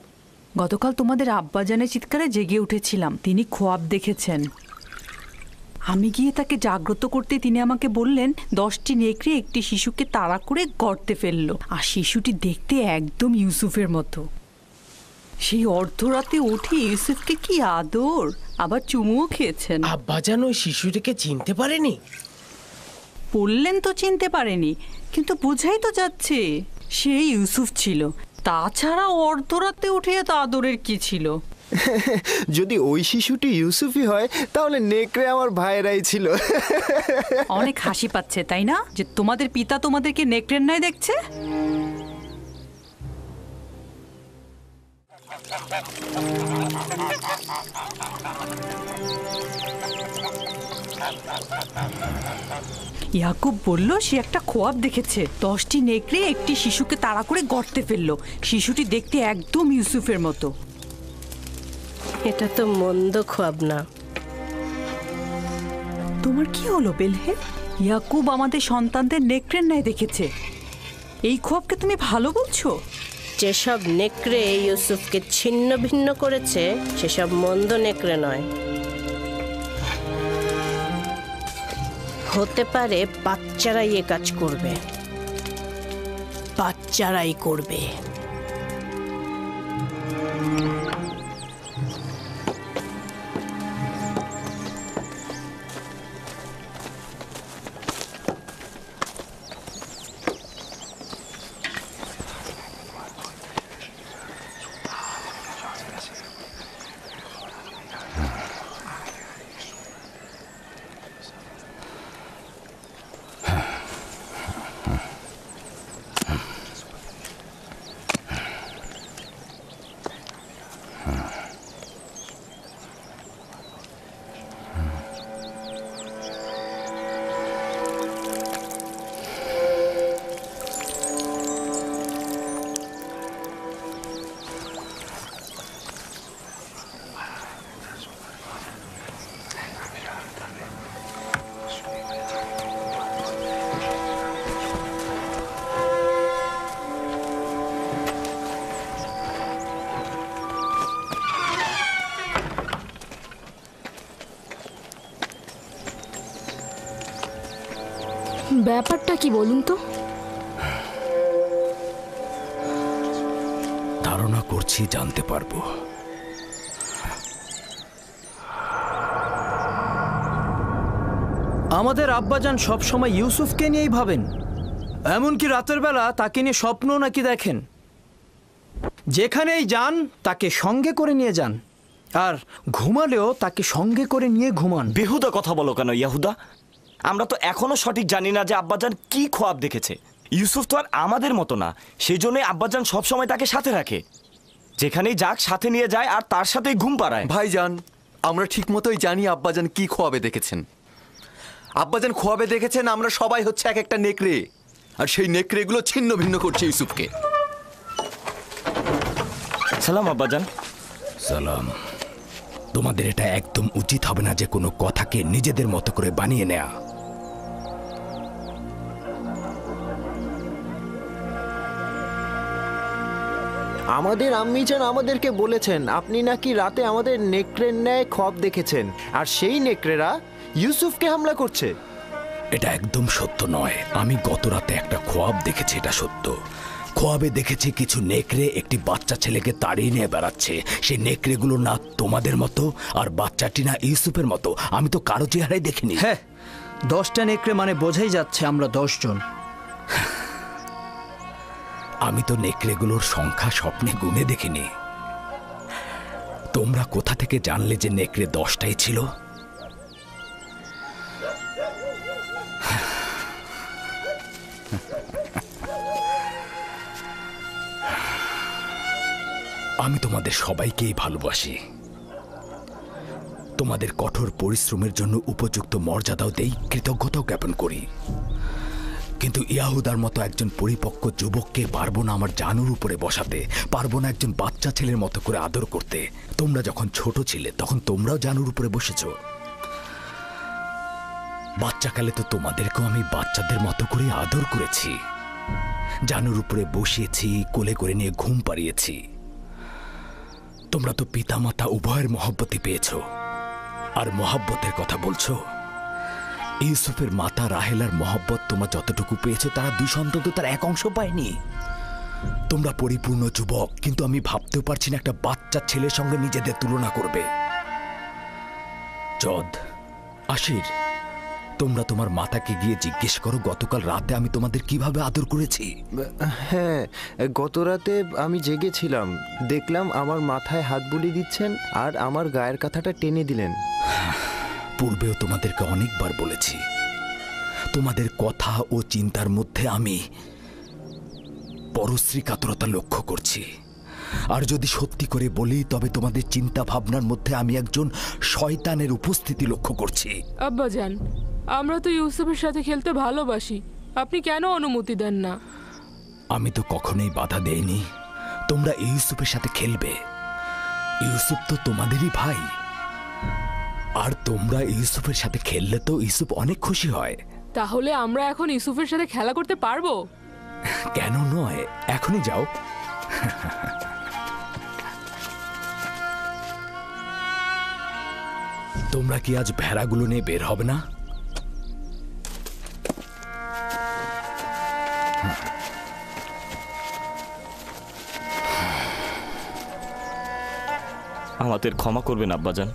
গতকাল তোমাদের আব্বাজানের চিৎকারে জেগে উঠেছিলাম। তিনি খোয়াব দেখেছেন। আমি গিয়ে তাকে জাগ্রত করতে তিনি আমাকে বললেন 10টি নেকড়ে একটি শিশুকে তাড়া করে গর্তে ফেললো, আর শিশুটি দেখতে একদম ইউসুফের মতো। সেই অর্ধরাতে উঠে ইউসুফকে কি আদর, আবার চুমুও খেয়েছেন। আব্বাজান ওই শিশুটিকে চিনতে পারেনি? বললেন তো চিনতে পারেনি, কিন্তু বোঝাই তো যাচ্ছে সেই ইউসুফ ছিল। তাছাড়া অর্ধরাতে উঠে এত আদরের কি ছিল? যদি ওই শিশুটি ইউসুফই হয়, তাহলে নেকড়ে আমার ভাইয়েরাই ছিল। অনেক হাসি পাচ্ছে তাই না, যে তোমাদের পিতা তোমাদেরকে নেকড়ের ন্যায় দেখছে? ইয়াকুব বলল সে একটা খোয়াব দেখেছে। 10টি নেকড়ে একটি শিশুকে তাড়া করে গর্তে ফেললো। শিশুটি দেখতে একদম ইউসুফের মতো। এটা তো মন্দ খোয়াব না। তোমার কি হলো বেলহে? ইয়াকুব আমাদের সন্তানদের নেকড়ের ন্যায় দেখেছে, এই খোয়াবকে তুমি ভালো বলছো? যেসব নেকড়ে ইউসুফকে ছিন্ন ভিন্ন করেছে সেসব মন্দ নেকড়ে নয়। হতে পারে বাচ্চারাই এ কাজ করবে, বাচ্চারাই করবে। ব্যাপারটা কি বলুন তো? ধারণা করছি জানতে পারবো। আমাদের আব্বাজান সবসময় ইউসুফকে নিয়েই ভাবেন, এমনকি রাতের বেলা তাকে নিয়ে স্বপ্ন নাকি দেখেন। যেখানেই যান তাকে সঙ্গে করে নিয়ে যান, আর ঘুমালেও তাকে সঙ্গে করে নিয়ে ঘুমান। বেহুদা কথা বলো কেন ইয়াহুদা? আমরা তো এখনো সঠিক জানি না যে আব্বাজান কি খোয়াব দেখেছে। ইউসুফ তো আর আমাদের মতো না, সেই জন্যই আব্বাজান সবসময় তাকে সাথে রাখে। যেখানেই যাক সাথে নিয়ে যায় আর তার সাথেই ঘুম পাড়ায়। ভাইজান, আমরা ঠিক মতোই জানি আব্বাজান কি খোয়াবে দেখেছেন। আব্বাজান খোয়াবে দেখেছেন আমরা সবাই হচ্ছে এক একটা নেকড়ে, আর সেই নেকড়েগুলো ছিন্ন ভিন্ন করছে ইউসুফকে। সালাম আব্বাজান। সালাম। তোমাদের এটা একদম উচিত হবে না যে কোনো কথাকে নিজেদের মতো করে বানিয়ে নেয়া। আমাদের আম্মিজান আমাদেরকে বলেছেন আপনি নাকি রাতে আমাদের নেকড়ের ন্যায় খোয়াব দেখেছেন, আর সেই নেকড়েরা ইউসুফকে হামলা করছে। এটা একদম সত্য নয়। আমি গত রাতে একটা খোয়াব দেখেছি, এটা সত্য। খোয়াবে দেখেছি কিছু নেকড়ে একটি বাচ্চা ছেলেকে তাড়িয়ে নিয়ে বেড়াচ্ছে। সেই নেকড়েগুলো না তোমাদের মতো, আর বাচ্চাটি না ইউসুফের মতো। আমি তো কারো চেহারাই দেখিনি। হ্যাঁ, 10টা নেকড়ে মানে বোঝাই যাচ্ছে আমরা 10 জন। আমি তো নেকড়েগুলোর সংখ্যা স্বপ্নে গুনে দেখিনি। তোমরা কোথা থেকে জানলে যে নেকড়ে 10টাই ছিল? আমি তোমাদের সবাইকেই ভালোবাসি। তোমাদের কঠোর পরিশ্রমের জন্য উপযুক্ত মর্যাদাও দেই, কৃতজ্ঞতাও জ্ঞাপন করি। কিন্তু ইয়াহুদার মতো একজন পরিপক্ক যুবককে পারবো না আমার জানুর উপরে বসাতে, পারবো না একজন বাচ্চা ছেলের মতো করে আদর করতে। তোমরা যখন ছোট ছিলে তখন তোমরাও জানুর উপরে বসেছ। বাচ্চাকালে তো তোমাদেরকেও আমি বাচ্চাদের মতো করে আদর করেছি, জানুর উপরে বসিয়েছি, কোলে করে নিয়ে ঘুম পাড়িয়েছি। তোমরা তো পিতামাতা উভয়ের মহব্বতই পেয়েছ। আর মহব্বতের কথা বলছো? ইউসুফের মাতা রাহেলার মহব্বত তোমরা যতটুকু পেয়েছো, তারা 2 সন্তান তো তার 1 অংশ পায়নি। তোমরা পরিপূর্ণ যুবক, কিন্তু আমি ভাবতেও পারছি না একটা বাচ্চা ছেলের সঙ্গে নিজেদের তুলনা করবে। জদ, আশির, তোমরা তোমার মাতাকে গিয়ে জিজ্ঞেস করো গতকাল রাতে আমি তোমাদের কিভাবে আদর করেছি। হ্যাঁ, গত রাতে আমি জেগেছিলাম, দেখলাম আমার মাথায় হাত বুলিয়ে দিচ্ছেন আর আমার গায়ের কাঁথাটা টেনে দিলেন। পূর্বেও তোমাদেরকে অনেকবার বলেছি, তোমাদের কথা ও চিন্তার মধ্যে আমি পরশ্রী কাতরতা লক্ষ্য করছি। আর যদি সত্যি করে বলি, তবে তোমাদের চিন্তা ভাবনার মধ্যে আমি একজন শয়তানের উপস্থিতি লক্ষ্য করছি। আব্বাজান, আমরা তো ইউসুফের সাথে খেলতে ভালোবাসি, আপনি কেন অনুমতি দেন না? আমি তো কখনোই বাধা দেইনি তোমরা ইউসুফের সাথে খেলবে। ইউসুফ তো তোমাদেরই ভাই, আর তোমরা ইউসুফের সাথে খেললে তো ইউসুফ অনেক খুশি হয়। তাহলে আমরা এখন ইউসুফের সাথে খেলা করতে পারবো? কেন নয়, এখনই যাও। তোমরা কি আজ ভেড়াগুলো নিয়ে বের হবে না? আমাদের ক্ষমা করবেন আব্বাজান।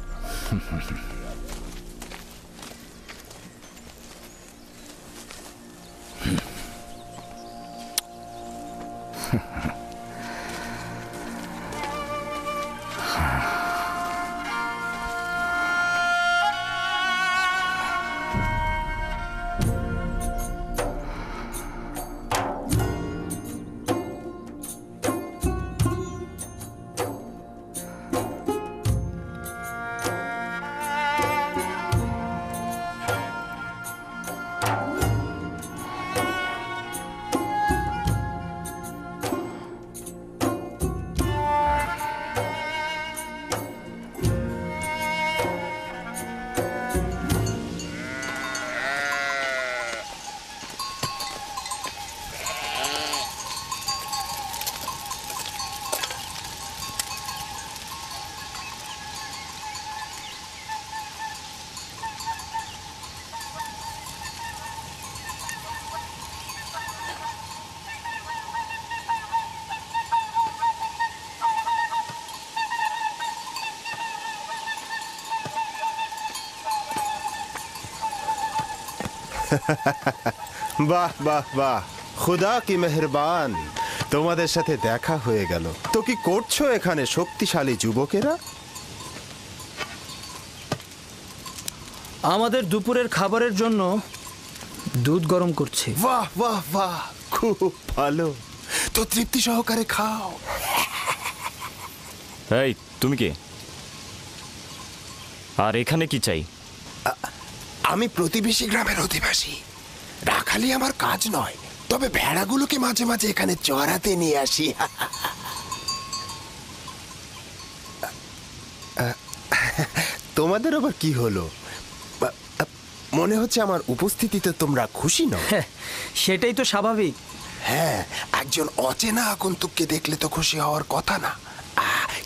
বাহ বাহ বাহ, খুদা কি মেহেরবান, তোমাদের সাথে দেখা হয়ে গেল। তো কি করছো এখানে শক্তিশালী যুবকেরা? আমাদের দুপুরের খাবারের জন্য দুধ গরম করছি। বাহ বাহ বাহ, খুব ভালো। তো তৃপ্তি সহকারে খাও। এই তুমি কে, আর এখানে কি চাই? আমি প্রতিবেশী গ্রামের অধিবাসী। রাখালি আমার কাজ নয়, তবে ভেড়াগুলোকে মাঝে মাঝে এখানে চড়াতে নিয়ে আসি। তোমাদের আবার কি হলো? মনে হচ্ছে আমার উপস্থিতিতে তোমরা খুশি নও। সেটাই তো স্বাভাবিক। হ্যাঁ, একজন অচেনা আগন্তুককে দেখলে তো খুশি হওয়ার কথা না।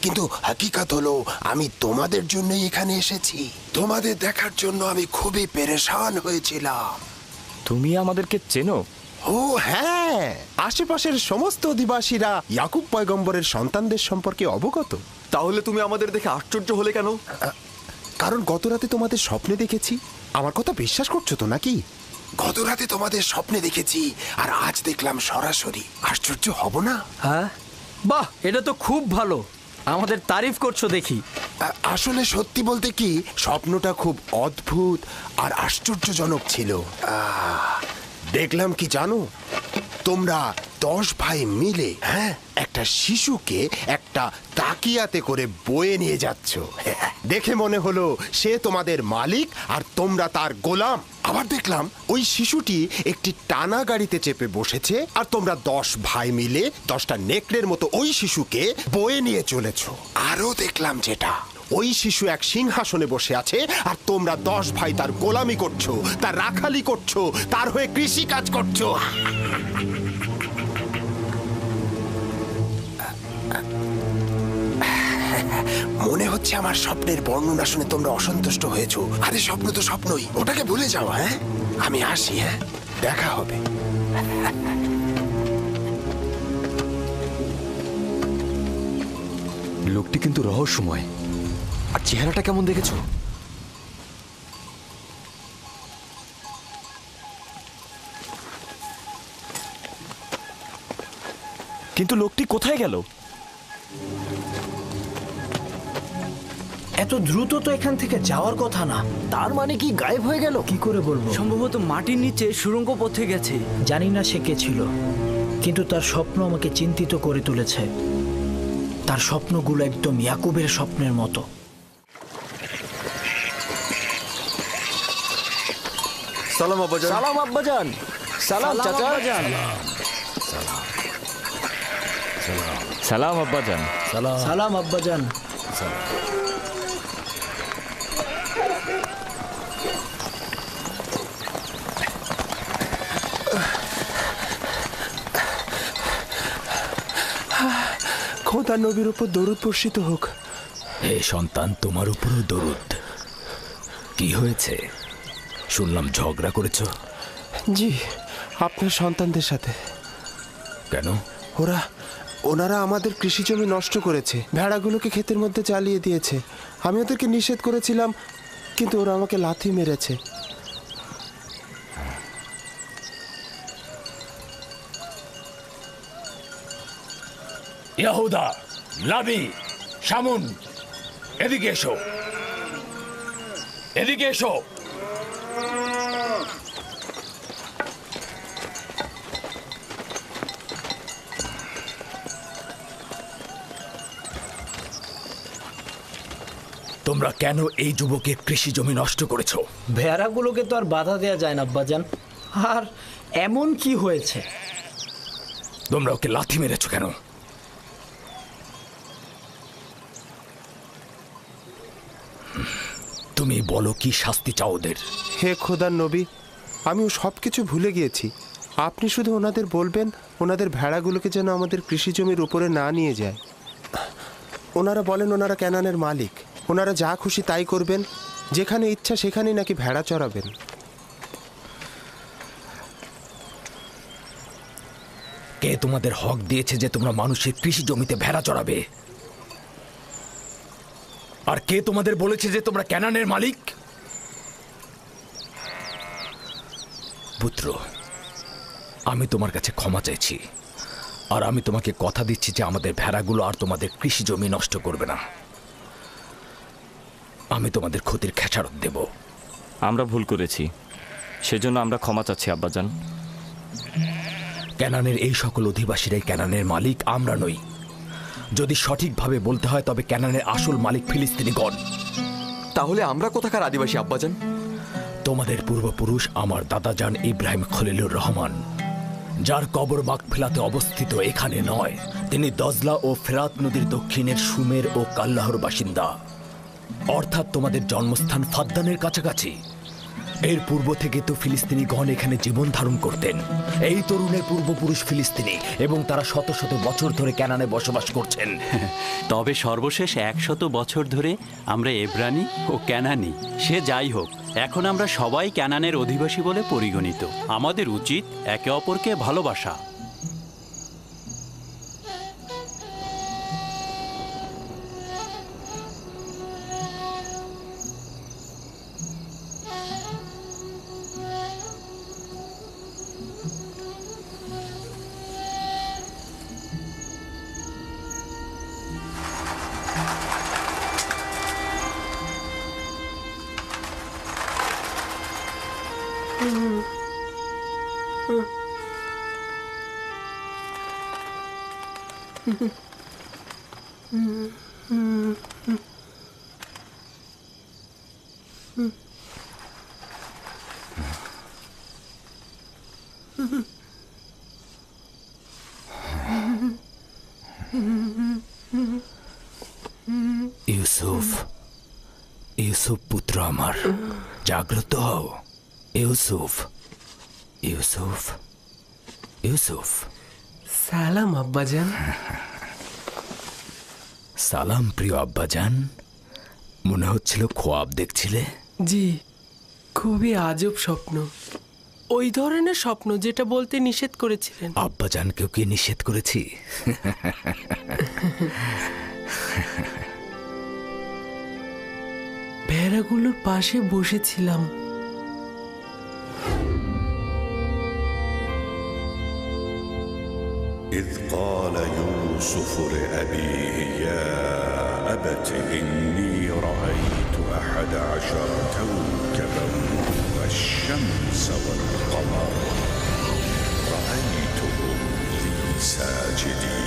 কিন্তু হাকিকত হলো আমি তোমাদের জন্যই এখানে এসেছি। তোমাদের দেখার জন্য আমি খুবই পেরেশান হয়েছিলাম। তুমি আমাদেরকে চেনো? ও হ্যাঁ, আশেপাশের সমস্ত অধিবাসীরা ইয়াকুব পয়গম্বরের সন্তানদের সম্পর্কে অবগত। তাহলে তুমি আমাদের দেখে আশ্চর্য হলে কেন? কারণ গত রাতে তোমাদের স্বপ্নে দেখেছি। আমার কথা বিশ্বাস করছো তো নাকি? গত রাতে তোমাদের স্বপ্নে দেখেছি আর আজ দেখলাম সরাসরি। আশ্চর্য হব না? হ্যাঁ, বাহ, এটা তো খুব ভালো। আমাদের তারিফ করছো দেখি। আসলে সত্যি বলতে কি, স্বপ্নটা খুব অদ্ভুত আর আশ্চর্যজনক ছিল। দেখলাম কি জানো, তোমরা 10 ভাই মিলে একটা শিশুকে একটা তাকিয়াতে করে বয়ে নিয়ে যাচ্ছ। দেখে মনে হলো সে তোমাদের মালিক আর তোমরা তার গোলাম। আবার দেখলাম ওই শিশুটি একটি টানা গাড়িতে চেপে বসেছে আর তোমরা 10 ভাই মিলে 10টা নেকড়ের মতো ওই শিশুকে বয়ে নিয়ে চলেছ। আরও দেখলাম যেটা, ওই শিশু এক সিংহাসনে বসে আছে আর তোমরা 10 ভাই তার গোলামি করছো, তার রাখালি করছো, তার হয়ে কৃষি কাজ করছো। মনে হচ্ছে আমার স্বপ্নের বর্ণনা শুনে তোমরা অসন্তুষ্ট হয়েছো। আরে স্বপ্ন তো স্বপ্নই, ওটাকে ভুলে যাও। হ্যাঁ, আমি আসি। হ্যাঁ, দেখা হবে। লোকটি কিন্তু রহস্যময়। আর চেহারাটা কেমন দেখেছো? কিন্তু লোকটি কোথায় গেল? এত দ্রুত তো এখান থেকে যাওয়ার কথা না। তার মানে কি গায়েব হয়ে গেল? কি করে বলবো? সম্ভবত মাটির নিচে সুড়ঙ্গ পথে গেছে। জানি না সে কে ছিল, কিন্তু তার স্বপ্ন আমাকে চিন্তিত করে তুলেছে। তার স্বপ্নগুলো একদম ইয়াকুবের স্বপ্নের মতো। সালাম আব্বাজান। সালাম আব্বাজান। সালাম চাচা। সালাম আব্বাজান। সালাম আব্বাজান। খোদা নবীর উপর দরুদ বর্ষিত হোক। হে সন্তান, তোমার উপরও দরুদ। কি হয়েছে? শুনলাম ঝগড়া করেছ। জি, আপনার সন্তানদের সাথে। কেন? ওনারা আমাদের কৃষি জমি নষ্ট করেছে, ভেড়াগুলোকে ক্ষেতের মধ্যে চালিয়ে দিয়েছে। আমি ওদেরকে নিষেধ করেছিলাম, কিন্তু ওরা আমাকে লাথি মেরেছে। ইয়াহুদা, লাবি, শামুন, এদিকে এসো, এদিকে এসো। তোমরা কেন এই যুবকের কৃষি জমি নষ্ট করেছো? ভেড়াগুলোকে তো আর বাধা দেওয়া যায় না আব্বাজান। আর এমন কি হয়েছে? তোমরা ওকে লাথি মেরেছো কেন? তুমি বলো, কি শাস্তি চাও ওদের? হে খোদার নবী, আমিও সব কিছু ভুলে গিয়েছি। আপনি শুধু ওনাদের বলবেন ওনাদের ভেড়াগুলোকে যেন আমাদের কৃষি জমির উপরে না নিয়ে যায়। ওনারা বলেন ওনারা ক্যানানের মালিক, ওনারা যা খুশি তাই করবেন, যেখানে ইচ্ছা সেখানেই নাকি ভেড়া চড়াবেন। কে তোমাদের হক দিয়েছে যে তোমরা মানুষের কৃষি জমিতে ভেড়া চড়াবে? আর কে তোমাদের বলেছে যে তোমরা ক্যানানের মালিক? পুত্র, আমি তোমার কাছে ক্ষমা চাইছি, আর আমি তোমাকে কথা দিচ্ছি যে আমাদের ভেড়াগুলো আর তোমাদের কৃষি জমি নষ্ট করবে না। আমি তোমাদের ক্ষতির খেসারত দেব। আমরা ভুল করেছি, সেজন্য আমরা ক্ষমা চাচ্ছি আব্বাজান। ক্যানানের এই সকল অধিবাসীরাই ক্যানানের মালিক, আমরা নই। যদি সঠিকভাবে বলতে হয় তবে ক্যানানের আসল মালিক ফিলিস্তিনিগণ। তাহলে আমরা কোথাকার আদিবাসী আব্বাজান? তোমাদের পূর্বপুরুষ আমার দাদাজান ইব্রাহিম খলিলুর রহমান, যার কবর মাকফিলাতে অবস্থিত এখানে নয়। তিনি দজলা ও ফেরাত নদীর দক্ষিণের সুমের ও কাল্লাহর বাসিন্দা, অর্থাৎ তোমাদের জন্মস্থান ফাদ্দানের কাছাকাছি। এর পূর্ব থেকে তো ফিলিস্তিনিগণ এখানে জীবন ধারণ করতেন। এই তরুণের পূর্বপুরুষ ফিলিস্তিনি এবং তারা শত শত বছর ধরে ক্যানানে বসবাস করছেন। তবে সর্বশেষ 100 বছর ধরে আমরা এব্রানি ও ক্যানানি। সে যাই হোক, এখন আমরা সবাই ক্যানানের অধিবাসী বলে পরিগণিত। আমাদের উচিত একে অপরকে ভালোবাসা। ইউসুফ, ইউসুফ পুত্র আমার, জাগ্রত হও। ইউসুফ, ইউসুফ, ইউসুফ। সালাম আব্বাজান। সালাম প্রিয় আব্বাজান। মনে হচ্ছিল খোয়াব দেখছিলে। জি, খুবই আজব স্বপ্ন। ওই ধরনের স্বপ্ন যেটা বলতে নিষেধ করেছিলেন। আব্বাজানকেও কি নিষেধ করেছি? ভেড়াগুলোর পাশে বসেছিলাম। إذ قال يوسف لأبيه يا أبت إني رأيت 11 كوكبا والشمس والقمر رأيتهم لي ساجدين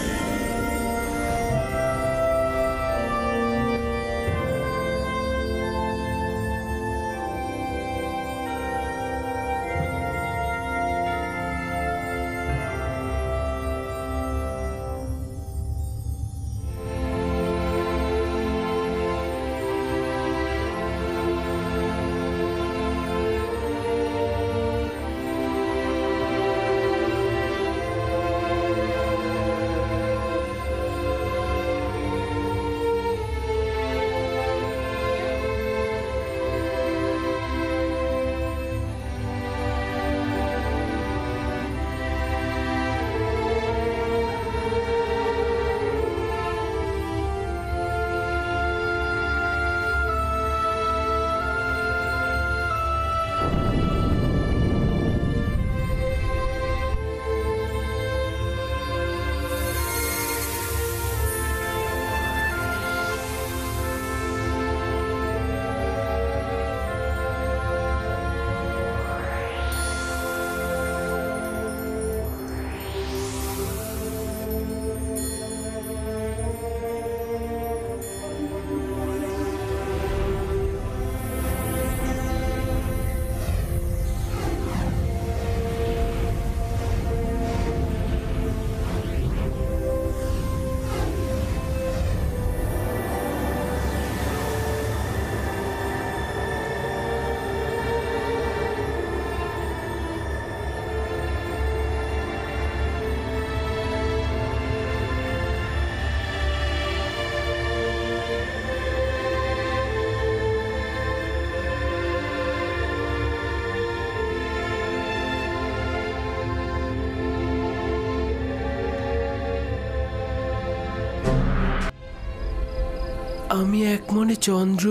আমি এক মনে চন্দ্র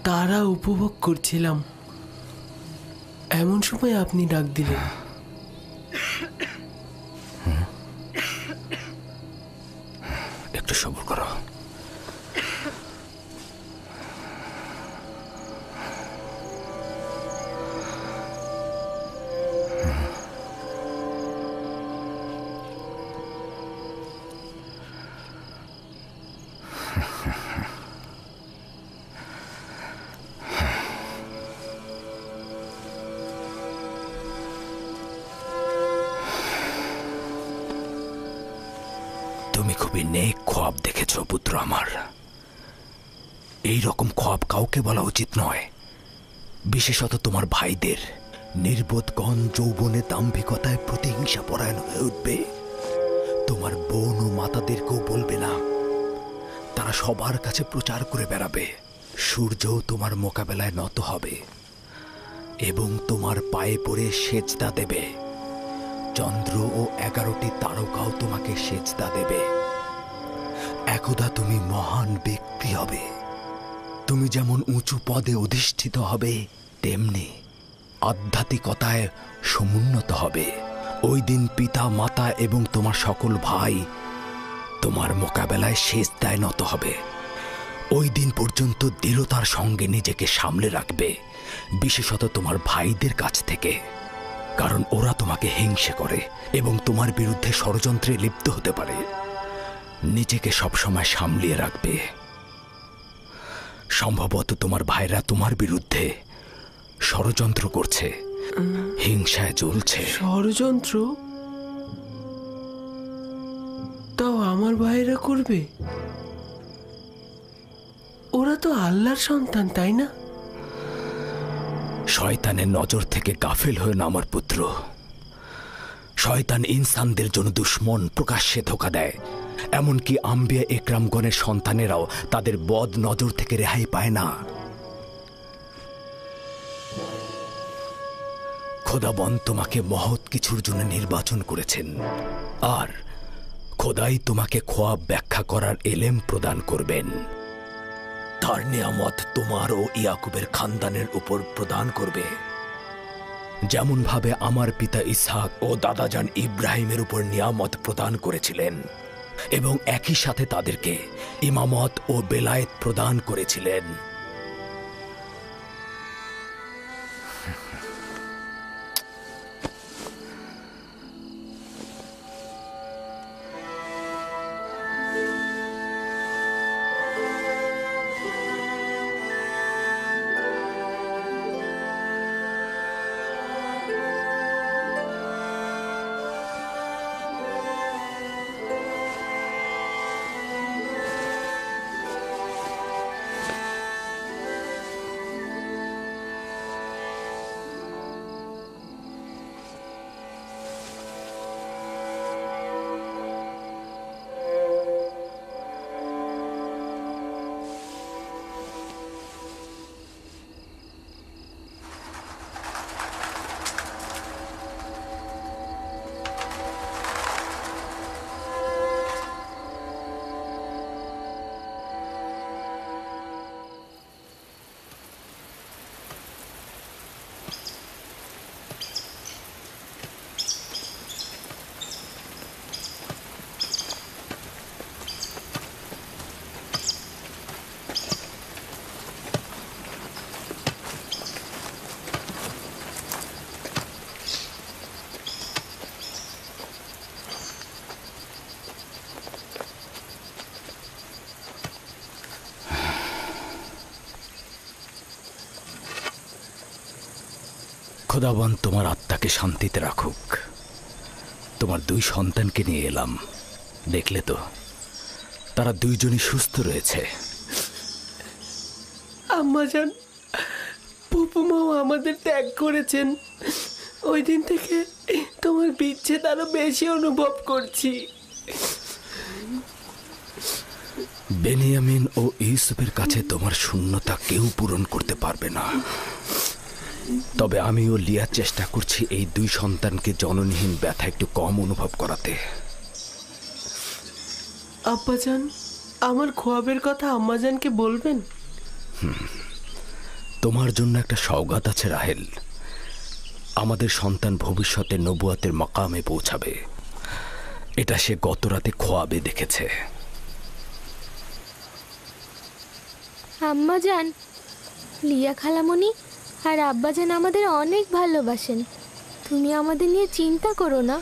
তারা উপভোগ করছিলাম। এমন সময় আপনি ডাক দিলেন। একটু সবর করো। তুমি খুবই নেক খোয়াব দেখেছ পুত্র আমার। এই রকম খোয়াব কাউকে বলা উচিত নয়, বিশেষত তোমার ভাইদের। নির্বোধগণ যৌবনে দাম্ভিকতায় প্রতিহিংসা পরায়ণ হয়ে উঠবে। তোমার বোন ও মাতাদেরকেও বলবে না, তারা সবার কাছে প্রচার করে বেড়াবে। সূর্যও তোমার মোকাবেলায় নত হবে এবং তোমার পায়ে পড়ে সেজদা দেবে। চন্দ্র ও 11টি তারকাও তোমাকে সেজদা দেবে। একদা তুমি মহান ব্যক্তি হবে। তুমি যেমন উঁচু পদে অধিষ্ঠিত হবে, তেমনি আধ্যাত্মিকতায় সমুন্নত হবে। ওই দিন পিতা মাতা এবং তোমার সকল ভাই তোমার মোকাবেলায় সেজদায় নত হবে। ওই দিন পর্যন্ত দৃঢ়তার সঙ্গে নিজেকে সামলে রাখবে, বিশেষত তোমার ভাইদের কাছ থেকে, কারণ ওরা তোমাকে হিংসে করে এবং তোমার বিরুদ্ধে ষড়যন্ত্রে লিপ্ত হতে পারে। নিজেকে সবসময় সামলিয়ে রাখবে। সম্ভবত তোমার ভাইরা তোমার বিরুদ্ধে ষড়যন্ত্র করছে, হিংসায় জ্বলছে। ষড়যন্ত্র? তাও আমার ভাইরা করবে? ওরা তো আল্লাহর সন্তান, তাই না? শয়তানের নজর থেকে গাফিল হয়ে না আমার পুত্র। শয়তান ইনসানদের জন্য দুশ্মন, প্রকাশ্যে ধোঁকা দেয়। এমনকি আম্বিয়া একরামগণের সন্তানেরাও তাদের বদ নজর থেকে রেহাই পায় না। খোদাবন তোমাকে মহৎ কিছুর জন্য নির্বাচন করেছেন, আর খোদাই তোমাকে খোয়াব ব্যাখ্যা করার এলেম প্রদান করবেন। তার নিয়ামত তোমার ও ইয়াকুবের খানদানের উপর প্রদান করবে, যেমন ভাবে আমার পিতা ইসহাক ও দাদাজান ইব্রাহিমের উপর নিয়ামত প্রদান করেছিলেন এবং একই সাথে তাদেরকে ইমামত ও বেলায়েত প্রদান করেছিলেন। খোদাবন তোমার আত্মাকে শান্তিতে রাখুক। তোমার দুই সন্তানকে নিয়ে এলাম, দেখলে তো তারা দুইজনই সুস্থ রয়েছে। আম্মাজান, ফুপুমাও আমাদের ত্যাগ করেছেন। ওই দিন থেকে তোমার বিচ্ছেদ আরো বেশি অনুভব করছি। বেনিয়ামিন ও ইউসুফের কাছে তোমার শূন্যতা কেউ পূরণ করতে পারবে না। তবে আমিও লিয়ার চেষ্টা করছি এই দুই সন্তানকে জননীহীন ব্যথা একটু কম অনুভব করাতে। আব্বাজান, আমার খোয়াবের কথা আম্মাজানকে বলবেন? তোমার জন্য একটা সওগাত আছে রাহেল। আমাদের সন্তান ভবিষ্যতে নবুয়াতের মাকামে পৌঁছাবে। এটা সে গত রাতে খোয়াবে দেখেছে। আম্মা জান, লিয়া খালামণি আর আব্বাজান আমাদের অনেক ভালোবাসেন। তুমি আমাদের নিয়ে চিন্তা করো না।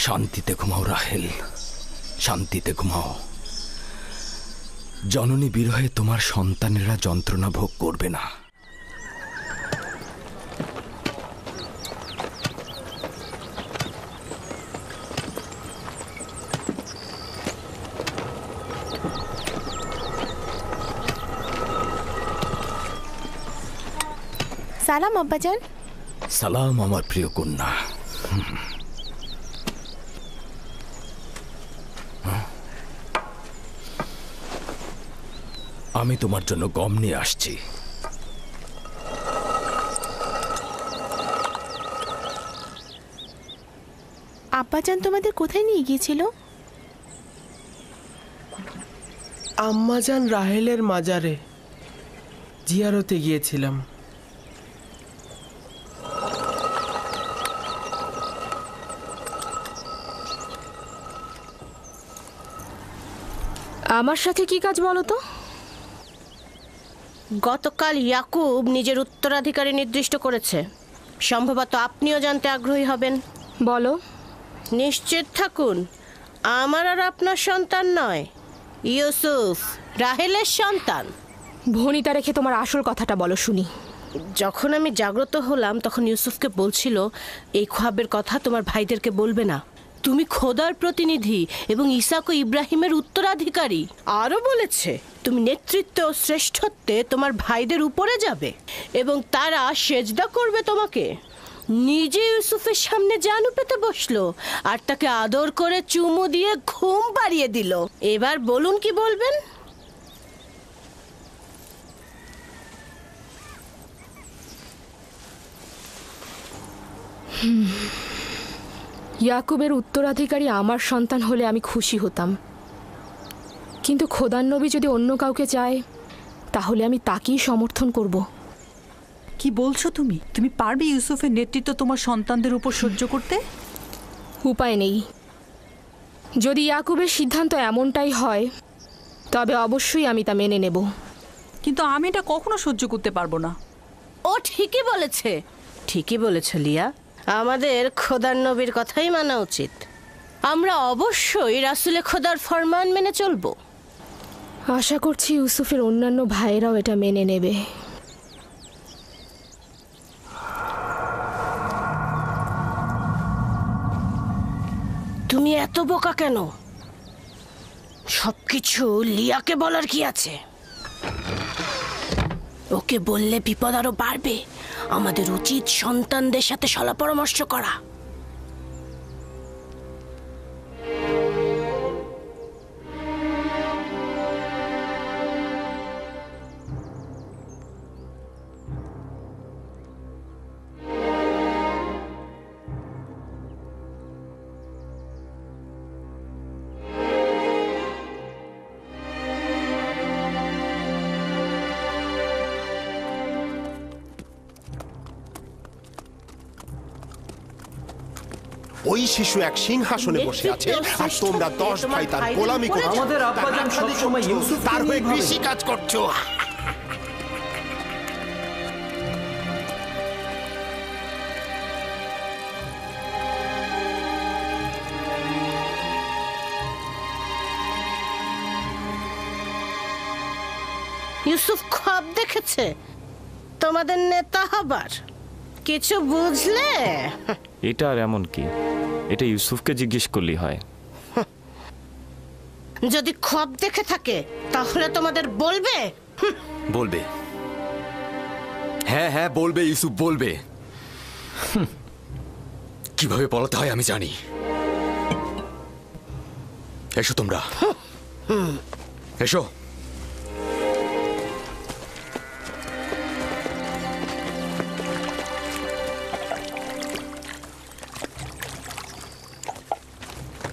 শান্তিতে ঘুমাও রাহেল, শান্তিতে ঘুমাও। জননী বিরহে তোমার সন্তানেরা যন্ত্রণা ভোগ করবে না। সালাম আব্বাজান। সালাম আমার প্রিয় কন্যা। আমি তোমার জন্য গম নিয়ে আসছি। আব্বাজান তোমাদের কোথায় নিয়ে গিয়েছিল? আম্মাজান রাহেলের মাজারে জিয়ারতে গিয়েছিলাম। আমার সাথে কি কাজ বলো তো? গতকাল ইয়াকুব নিজের উত্তরাধিকারী নির্দিষ্ট করেছে। সম্ভবত আপনিও জানতে আগ্রহী হবেন। বলো। নিশ্চিত থাকুন, আমার আর আপনার সন্তান নয়, ইউসুফ রাহেলের সন্তান। ভনিতা রেখে তোমার আসল কথাটা বলো শুনি। যখন আমি জাগ্রত হলাম তখন ইউসুফকে বলছিল, এই খোয়াবের কথা তোমার ভাইদেরকে বলবে না, তুমি খোদার প্রতিনিধি এবং ইসাক ও ইব্রাহিমের উত্তরাধিকারী। আরও বলেছে তুমি নেতৃত্ব ও শ্রেষ্ঠত্বে তোমার ভাইদের উপরে যাবে এবং তারা সেজদা করবে তোমাকে। নিজে ইউসুফের সামনে জানু পেতে বসলো আর তাকে আদর করে চুমু দিয়ে ঘুম পাড়িয়ে দিল। এবার বলুন কি বলবেন? ইয়াকুবের উত্তরাধিকারী আমার সন্তান হলে আমি খুশি হতাম, কিন্তু খোদার নবী যদি অন্য কাউকে চায় তাহলে আমি তাকেই সমর্থন করব। কি বলছো তুমি? তুমি পারবে ইউসুফের নেতৃত্ব তোমার সন্তানদের উপর সহ্য করতে? উপায় নেই। যদি ইয়াকুবের সিদ্ধান্ত এমনটাই হয় তবে অবশ্যই আমি তা মেনে নেব। কিন্তু আমি এটা কখনো সহ্য করতে পারবো না। ও ঠিকই বলেছে, ঠিকই বলেছে লিয়া। আমাদের খোদার নবীর কথাই মানা উচিত। আমরা অবশ্যই রাসূলে খোদার ফরমান মেনে চলব। আশা করছি ইউসুফের অন্যান্য ভাইয়েরাও এটা মেনে নেবে। তুমি এত বোকা কেন? সবকিছু লিয়াকে বলার কি আছে? ওকে বললে বিপদ আরো বাড়বে। আমাদের উচিত সন্তানদের সাথে সলা পরামর্শ করা। ওই শিশু এক সিংহাসনে বসে আছে আর তোমরা 10 ভাই তার গোলামি করছো। আমাদের আব্বাজান সবসময় ইউসুফকে তার হয়ে নিয়েই ভাবে। কৃষি কাজ করছো। ইউসুফ খ্বাব দেখেছে তোমাদের নেতা হবার। কিছু বুঝলে? এটা আর এমন কি? এটা ইউসুফকে জিজ্ঞেস করলেই হয়। যদি খ্বাব দেখে থাকে তাহলে তোমাদের বলবে। বলবে, হ্যাঁ হ্যাঁ বলবে, ইউসুফ বলবে। কিভাবে পড়াতে হয় আমি জানি। এসো তোমরা, এসো।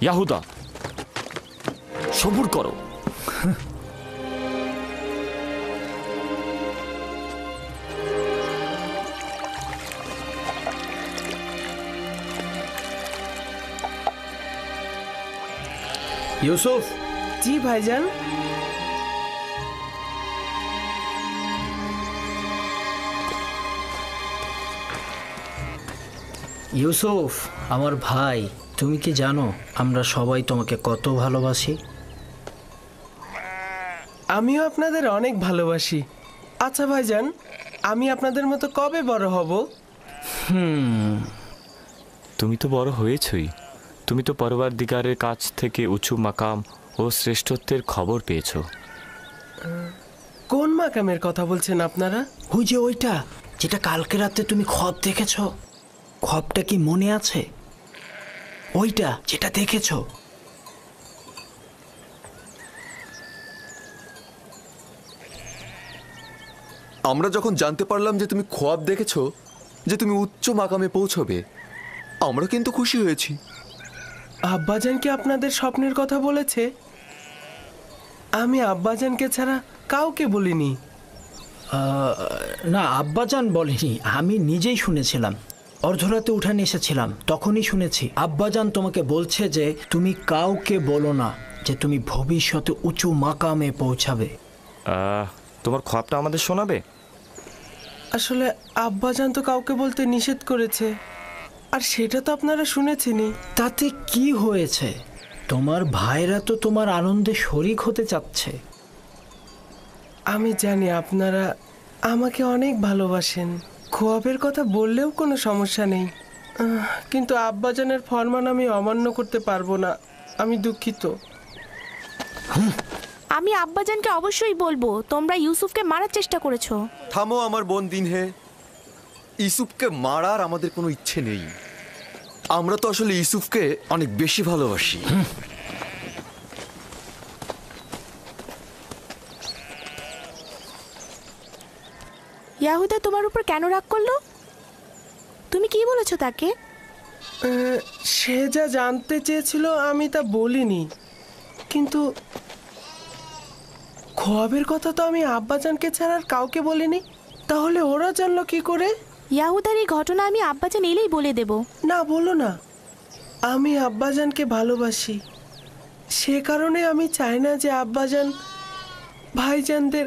ইয়াহুদা, সবুর করো। ইউসুফ। জি ভাইজান। ইউসুফ আমার ভাই, তুমি কি জানো আমরা সবাই তোমাকে কত ভালোবাসি? আমিও আপনাদের অনেক ভালোবাসি। আচ্ছা ভাইজান, আমি আপনাদের মতো কবে বড় হব? তুমি তো বড় হয়েছই। তুমি তো পরওয়ারদিগারের কাছ থেকে উঁচু মাকাম ও শ্রেষ্ঠত্বের খবর পেয়েছো। কোন মাকামের কথা বলছেন আপনারা? ওই যে ওইটা যেটা কালকে রাতে তুমি খব দেখেছ, খবটা কি মনে আছে? ওইটা যেটা দেখেছ। আমরা যখন জানতে পারলাম যে তুমি খোয়াব দেখেছো, যে তুমি উচ্চ মাকামে পৌঁছবে, আমরা কিন্তু খুশি হয়েছি। আব্বাজান কি আপনাদের স্বপ্নের কথা বলেছে? আমি আব্বাজানকে ছাড়া কাউকে বলিনি। না, আব্বাজান বলেনি, আমি নিজেই শুনেছিলাম। অর্ধরাতে উঠানে এসেছিলাম, তখনই শুনেছি আব্বাজান তোমাকে বলছে যে তুমি কাউকে বলো না যে তুমি ভবিষ্যতে উঁচু মাকামে পৌঁছাবে। তোমার খোয়াবটা আমাদের শোনাবে? আসলে আব্বাজান তো কাউকে বলতে নিষেধ করেছে, আর সেটা তো আপনারা শুনেছেনই। তাতে কি হয়েছে? তোমার ভাইরা তো তোমার আনন্দে শরিক হতে চাচ্ছে। আমি জানি আপনারা আমাকে অনেক ভালোবাসেন, খোয়াবের কথা বললেও কোনো সমস্যা নেই, কিন্তু আব্বাজানের ফরমান আমি অমান্য করতে পারবো না। আমি দুঃখিত। আমি আব্বাজানকে অবশ্যই বলবো তোমরা ইউসুফকে মারার চেষ্টা করেছো। থামো আমার বোন দিনহে, ইউসুফকে মারার আমাদের কোনো ইচ্ছে নেই। আমরা তো আসলে ইউসুফকে অনেক বেশি ভালোবাসি। ইয়াহুদা তোমার উপর কেন রাগ করলো? তুমি কি বলেছো তাকে? সে যা জানতে চেয়েছিল আমি তা বলিনি, কিন্তু খোয়াবের কথা তো আমি আব্বাজানকে ছাড়া আর কাউকে বলিনি। তাহলে ওরা জানলো কি করে? ইয়াহুদার এই ঘটনা আমি আব্বাজান এলেই বলে দেব। না, বলো না। আমি আব্বাজানকে ভালোবাসি, সে কারণে আমি চাই না যে আব্বাজান ভাইজানদের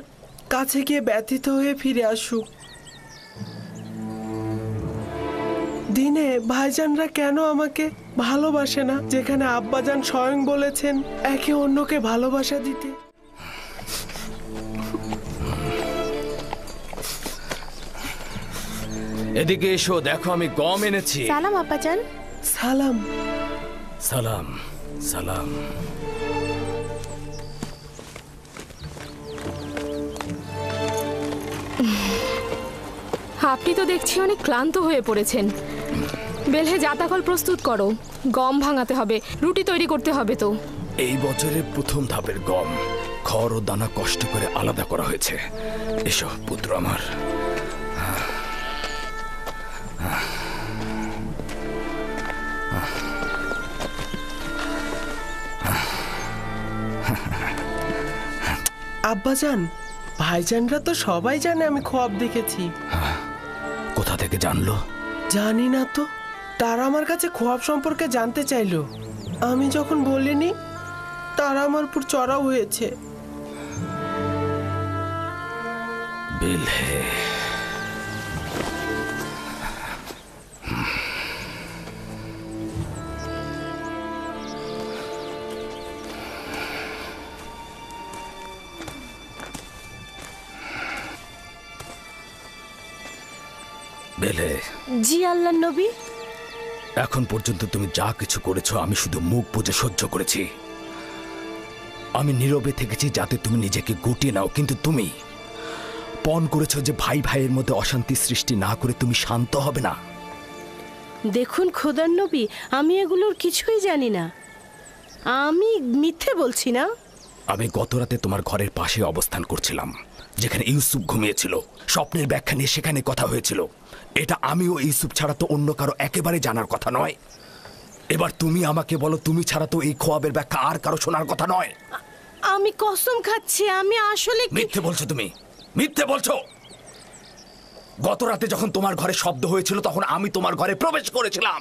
কাছে গিয়ে ব্যথিত হয়ে ফিরে আসুক। দিনে ভাইজানরা কেন আমাকে ভালোবাসে না, যেখানে আব্বাজান স্বয়ং বলেছেন একে অন্যকে ভালোবাসা দিতে? এদিকে এসো, দেখো আমি গম এনেছি। সালাম আব্বাজান। সালাম। সালাম সালাম। আপনি তো দেখছি অনেক ক্লান্ত হয়ে পড়েছেন। বেলহে জাতাকল প্রস্তুত করো, গম ভাঙাতে হবে, রুটি তৈরি করতে হবে। তো এই বছরের প্রথম ধাপের গম খড় ও দানা কষ্ট করে আলাদা করা হয়েছে। এসো পুত্র আমার। আব্বাজান, ভাইজানরা তো সবাই জানে আমি খোয়াব দেখেছি। কোথা থেকে জানলো? জানি না তো, তারা আমার কাছে খোয়াব সম্পর্কে জানতে চাইলো। আমি যখন বলিনি, তারা আমার উপর চড়াও হয়েছে। বেলহে, বেলে। জি আল্লাহর নবী। এখন পর্যন্ত তুমি যা কিছু করেছো আমি শুধু মুখ বুজে সহ্য করেছি। আমি নীরবে থেকেছি যাতে তুমি নিজেকে গুটিয়ে নাও, কিন্তু তুমি পণ করেছো যে ভাই ভাইয়ের মধ্যে অশান্তি সৃষ্টি না করে তুমি শান্ত হবে না। দেখুন খোদার নবী, আমি এগুলোর কিছুই জানি না। আমি মিথ্যে বলছি না। আমি গত রাতে তোমার ঘরের পাশে অবস্থান করছিলাম, যেখানে ইউসুফ ঘুমিয়েছিল। স্বপ্নের ব্যাখ্যা নিয়ে সেখানে কথা হয়েছিল। এটা আমিও ইউসুফ ছাড়া তো অন্য কারো একেবারে জানার কথা নয়। এবার তুমি আমাকে বলো, তুমি ছাড়া তো এই খোয়াবের ব্যাখ্যা আর কারো শোনার কথা নয়। আমি কসম খাচ্ছি, আমি আসলে। মিথ্যে বলছো তুমি, মিথ্যে বলছো। গত রাতে যখন তোমার ঘরে শব্দ হয়েছিল তখন আমি তোমার ঘরে প্রবেশ করেছিলাম।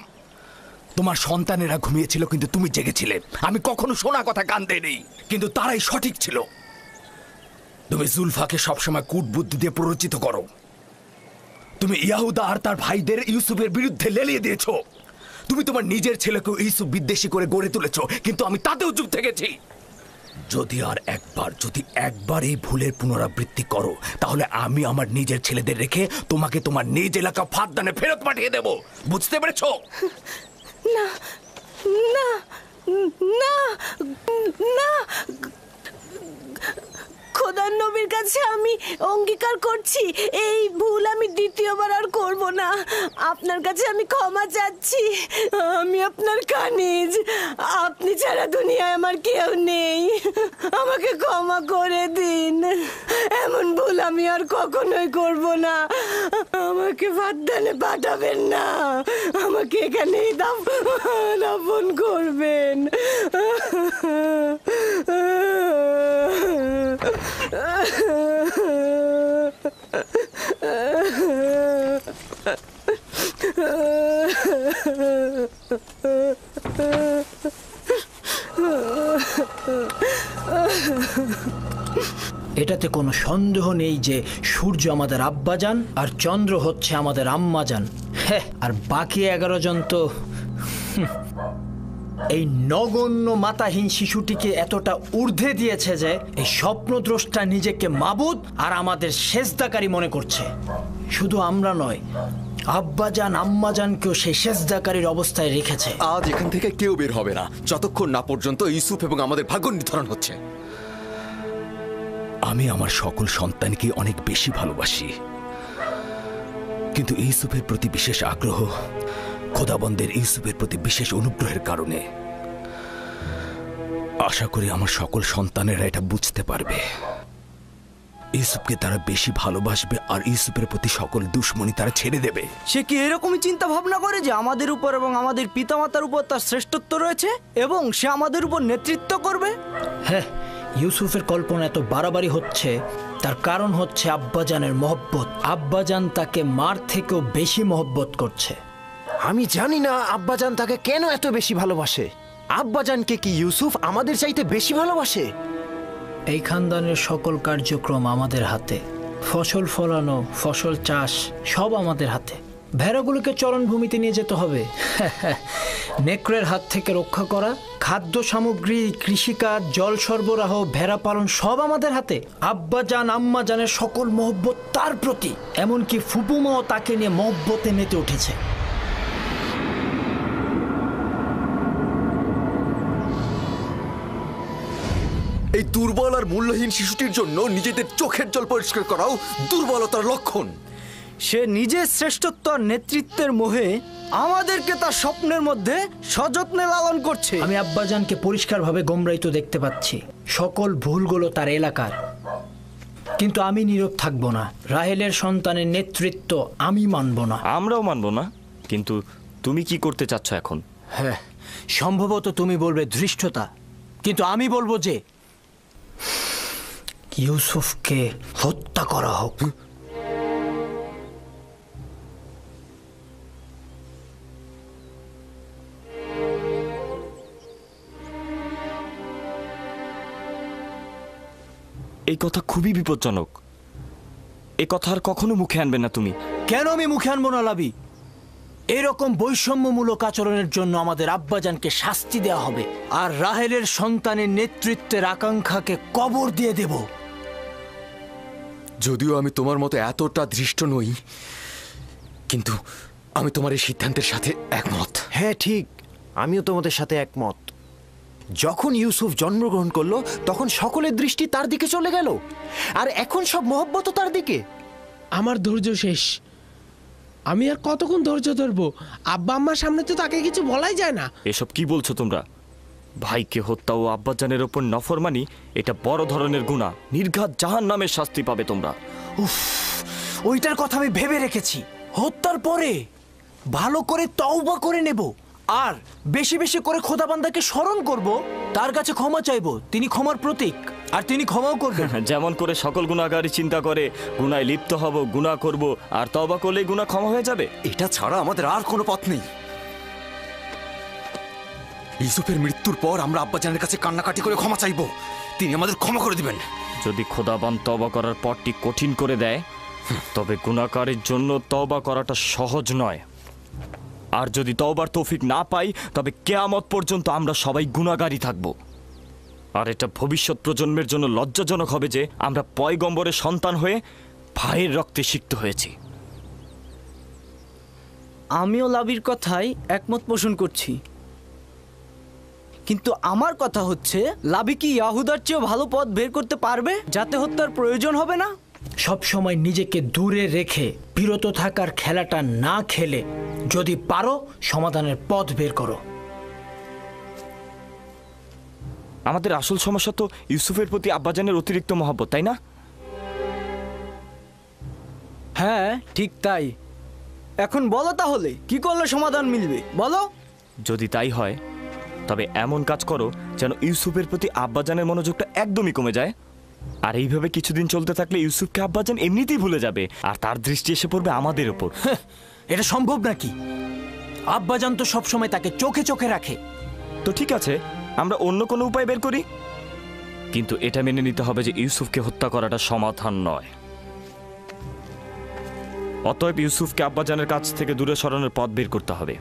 তোমার সন্তানেরা ঘুমিয়েছিল কিন্তু তুমি জেগেছিলে। আমি কখনো শোনা কথা কান দেইনি, কিন্তু তারাই সঠিক ছিল। তুমি জুলফাকে সবসময় কূটবুদ্ধি দিয়ে প্ররোচিত করো। তুমি ইয়াহুদা আর তার ভাইদের ইউসুফের বিরুদ্ধে লেলিয়ে দিয়েছো। তুমি তোমার নিজের ছেলেকেও ইউসুফ বিদ্বেষী করে গড়ে তুলেছো, কিন্তু আমি তাতেও চুপ থেকেছি। যদি একবার এই ভুলের পুনরাবৃত্তি করো, তাহলে আমি আমার নিজের ছেলেদের রেখে তোমাকে তোমার নিজ এলাকা ফাঁদদানে ফেরত পাঠিয়ে দেব। বুঝতে পেরেছো? না না না না, খোদার নবীর কাছে আমি অঙ্গীকার করছি এই ভুল আমি দ্বিতীয়বার আর করব না। আপনার কাছে আমি ক্ষমা চাচ্ছি। আমি আপনার কানিজ, আপনি ছাড়া দুনিয়ায় আমার কেউ নেই। আমাকে ক্ষমা করে দিন। এমন ভুল আমি আর কখনোই করব না। আমাকে ফাঁদদানে পাঠাবেন না, আমাকে এখানেই দাফন করবেন। এটাতে কোনো সন্দেহ নেই যে সূর্য আমাদের আব্বাজান আর চন্দ্র হচ্ছে আমাদের আম্মাজান। হ্যাঁ, আর বাকি 11 জন তো এই নগণ্য মাতাহীন শিশুটিকে এতটা ঊর্ধ্বে দিয়েছে যে এই স্বপ্নদ্রষ্টা নিজেকে মাবুদ আর আমাদের সেজদাকারী মনে করছে। শুধু আমরা নয়, আব্বাজান আম্মাজানকেও সেই সেজদাকারীর অবস্থায় রেখেছে। আজ এখান থেকে কেউ বের হবে না যতক্ষণ না পর্যন্ত ইউসুফ এবং আমাদের ভাগ্য নির্ধারণ হচ্ছে। আমি আমার সকল সন্তানকে অনেক বেশি ভালোবাসি, কিন্তু ইউসুফের প্রতি বিশেষ আগ্রহ খোদাবন্দের ইউসুফের প্রতি বিশেষ অনুগ্রহের কারণে। আশা করি আমার সকল সন্তানেরা এটা বুঝতে পারবে। ইউসুফকে তারা বেশি ভালোবাসবে আর ইউসুফের প্রতি সকল দুশ্মনী তারা ছেড়ে দেবে। সে কি এরকমই চিন্তা ভাবনা করে যে আমাদের উপর এবং আমাদের পিতামাতার উপর তার শ্রেষ্ঠত্ব রয়েছে এবং সে আমাদের উপর নেতৃত্ব করবে? হ্যাঁ, ইউসুফের কল্পনা এত বাড়াবাড়ি হচ্ছে তার কারণ হচ্ছে আব্বাজানের মহব্বত। আব্বাজান তাকে মার থেকেও বেশি মহব্বত করছে। আমি জানি না আব্বাজান তাকে কেন এত বেশি ভালোবাসে। আব্বাজানকে কি ইউসুফ আমাদের চাইতে বেশি ভালোবাসে? এই খানদানের সকল কার্যক্রম আমাদের হাতে। ফসল ফলানো, ফসল চাষ সব আমাদের হাতে। ভেড়াগুলোকে চরণভূমিতে নিয়ে যেতে হবে, নেকড়ের হাত থেকে রক্ষা করা, খাদ্য সামগ্রী, কৃষিকাজ, জল সরবরাহ, ভেড়া পালন সব আমাদের হাতে। আব্বাজান আম্মাজানের সকল মহব্বত তার প্রতি, এমনকি ফুপুমাও তাকে নিয়ে মহব্বতে মেতে উঠেছে। এই দুর্বল আর মূল্যহীন শিশুটির জন্য নিজেদের চোখের জল পরিষ্কার করাও দুর্বলতার লক্ষণ। সে নিজের শ্রেষ্ঠত্ব আর নেতৃত্বের মোহে আমাদেরকে তার স্বপ্নের মধ্যে সযত্নে লালন করছে। আমি আব্বাজানকে পরিষ্কারভাবে গোমরাইত দেখতে পাচ্ছি। সকল ভুলগুলো তার এলাকার, কিন্তু আমি নীরব থাকবো না। রাহেলের সন্তানের নেতৃত্ব আমি মানব না। আমরাও মানব না, কিন্তু তুমি কি করতে চাচ্ছ এখন? হ্যাঁ, সম্ভবত তুমি বলবে ধৃষ্টতা, কিন্তু আমি বলবো যে ইউসুফকে হত্যা করা হোক। এই কথা খুবই বিপজ্জনক। এই কথা আর কখনো মুখে আনবে না তুমি। কেন আমি মুখে আনবো না লাবি? এরকম বৈষম্যমূলক আচরণের জন্য আমাদের আব্বাজানকে শাস্তি দেওয়া হবে, আর রাহেলের সন্তানের নেতৃত্বের আকাঙ্ক্ষাকে কবর দিয়ে দেব। যদিও আমি তোমার মতো এতটা দৃষ্ট নই, কিন্তু আমি তোমার এই সিদ্ধান্তের সাথে একমত। হ্যাঁ ঠিক, আমিও তোমাদের সাথে একমত। যখন ইউসুফ জন্মগ্রহণ করলো তখন সকলের দৃষ্টি তার দিকে চলে গেল, আর এখন সব মহব্বত তার দিকে। আমার ধৈর্য শেষ। আমি আর কতক্ষণ ধৈর্য ধরবো? আব্বা আম্মার সামনে তো তাকে কিছু বলাই যায় না। এসব কি বলছো তোমরা? ভাইকে হত্যা ও আব্বাজানের ওপর নফরমানি এটা বড় ধরনের গুনাহ। নির্ঘাত জাহান্নামের শাস্তি পাবে তোমরা। উফ, ওইটার কথা আমি ভেবে রেখেছি। হত্যার পরে ভালো করে তওবা করে নেব, আর বেশি বেশি করে খোদাবান্দাকে স্মরণ করব, তার কাছে ক্ষমা চাইব। তিনি ক্ষমার প্রতীক, আর তিনি ক্ষমাও করবেন। যেমন করে সকল গুনাহগারী চিন্তা করে গুনায় লিপ্ত হব, গুনাহ করব, আর তওবা করলেই গুনাহ ক্ষমা হয়ে যাবে। এটা ছাড়া আমাদের আর কোনো পথ নেই। ইউসুফের মৃত্যুর পর আমরা আব্বাজানের কাছে কান্নাকাটি করে ক্ষমা চাইবো, তিনি আমাদের ক্ষমা করে দিবেন। যদি খোদাবান তওবা করার পথটি কঠিন করে দেয়, তবে গুনাহগারের জন্য তওবা করাটা সহজ নয়। আর যদি তওবার তৌফিক না পাই, তবে কিয়ামত পর্যন্ত আমরা সবাই গুনাহগারই থাকব। আর এটা ভবিষ্যৎ প্রজন্মের জন্য লজ্জাজনক হবে যে আমরা পয়গম্বরের সন্তান হয়ে ভাইয়ের রক্তে সিক্ত হয়েছি। আমিও লাবির কথাই একমত পোষণ করছি, কিন্তু আমার কথা হচ্ছে লাবি কি ইয়াহুদার চেয়েও ভালো পথ বের করতে পারবে, যাতে হত্যার প্রয়োজন হবে না? সব সময় নিজেকে দূরে রেখে বিরত থাকার খেলাটা না খেলে যদি পারো সমাধানের পথ বের করো। আমাদের আসল সমস্যা তো ইউসুফের প্রতি আব্বাজানের অতিরিক্ত মহব্বত, তাই না? হ্যাঁ ঠিক তাই। এখন বলো তাহলে কি করলে সমাধান মিলবে, বলো। যদি তাই হয়, তবে এমন কাজ করো যেন ইউসুফের প্রতি আব্বাজানের মনোযোগটা একদমই কমে যায়। আর এইভাবে কিছুদিন চলতে থাকলে ইউসুফকে আব্বাজান এমনিতেই ভুলে যাবে, আর তার দৃষ্টি এসে পড়বে আমাদের ওপর। এটা সম্ভব নাকি? আব্বাজান তো সবসময় তাকে চোখে চোখে রাখে। তো ঠিক আছে, আমরা অন্য কোনো উপায় বের করি, কিন্তু এটা মেনে নিতে হবে যে ইউসুফকে হত্যা করাটা সমাধান নয়। অতএব ইউসুফকে আব্বাজানের কাছ থেকে দূরে সরানোর পথ বের করতে হবে।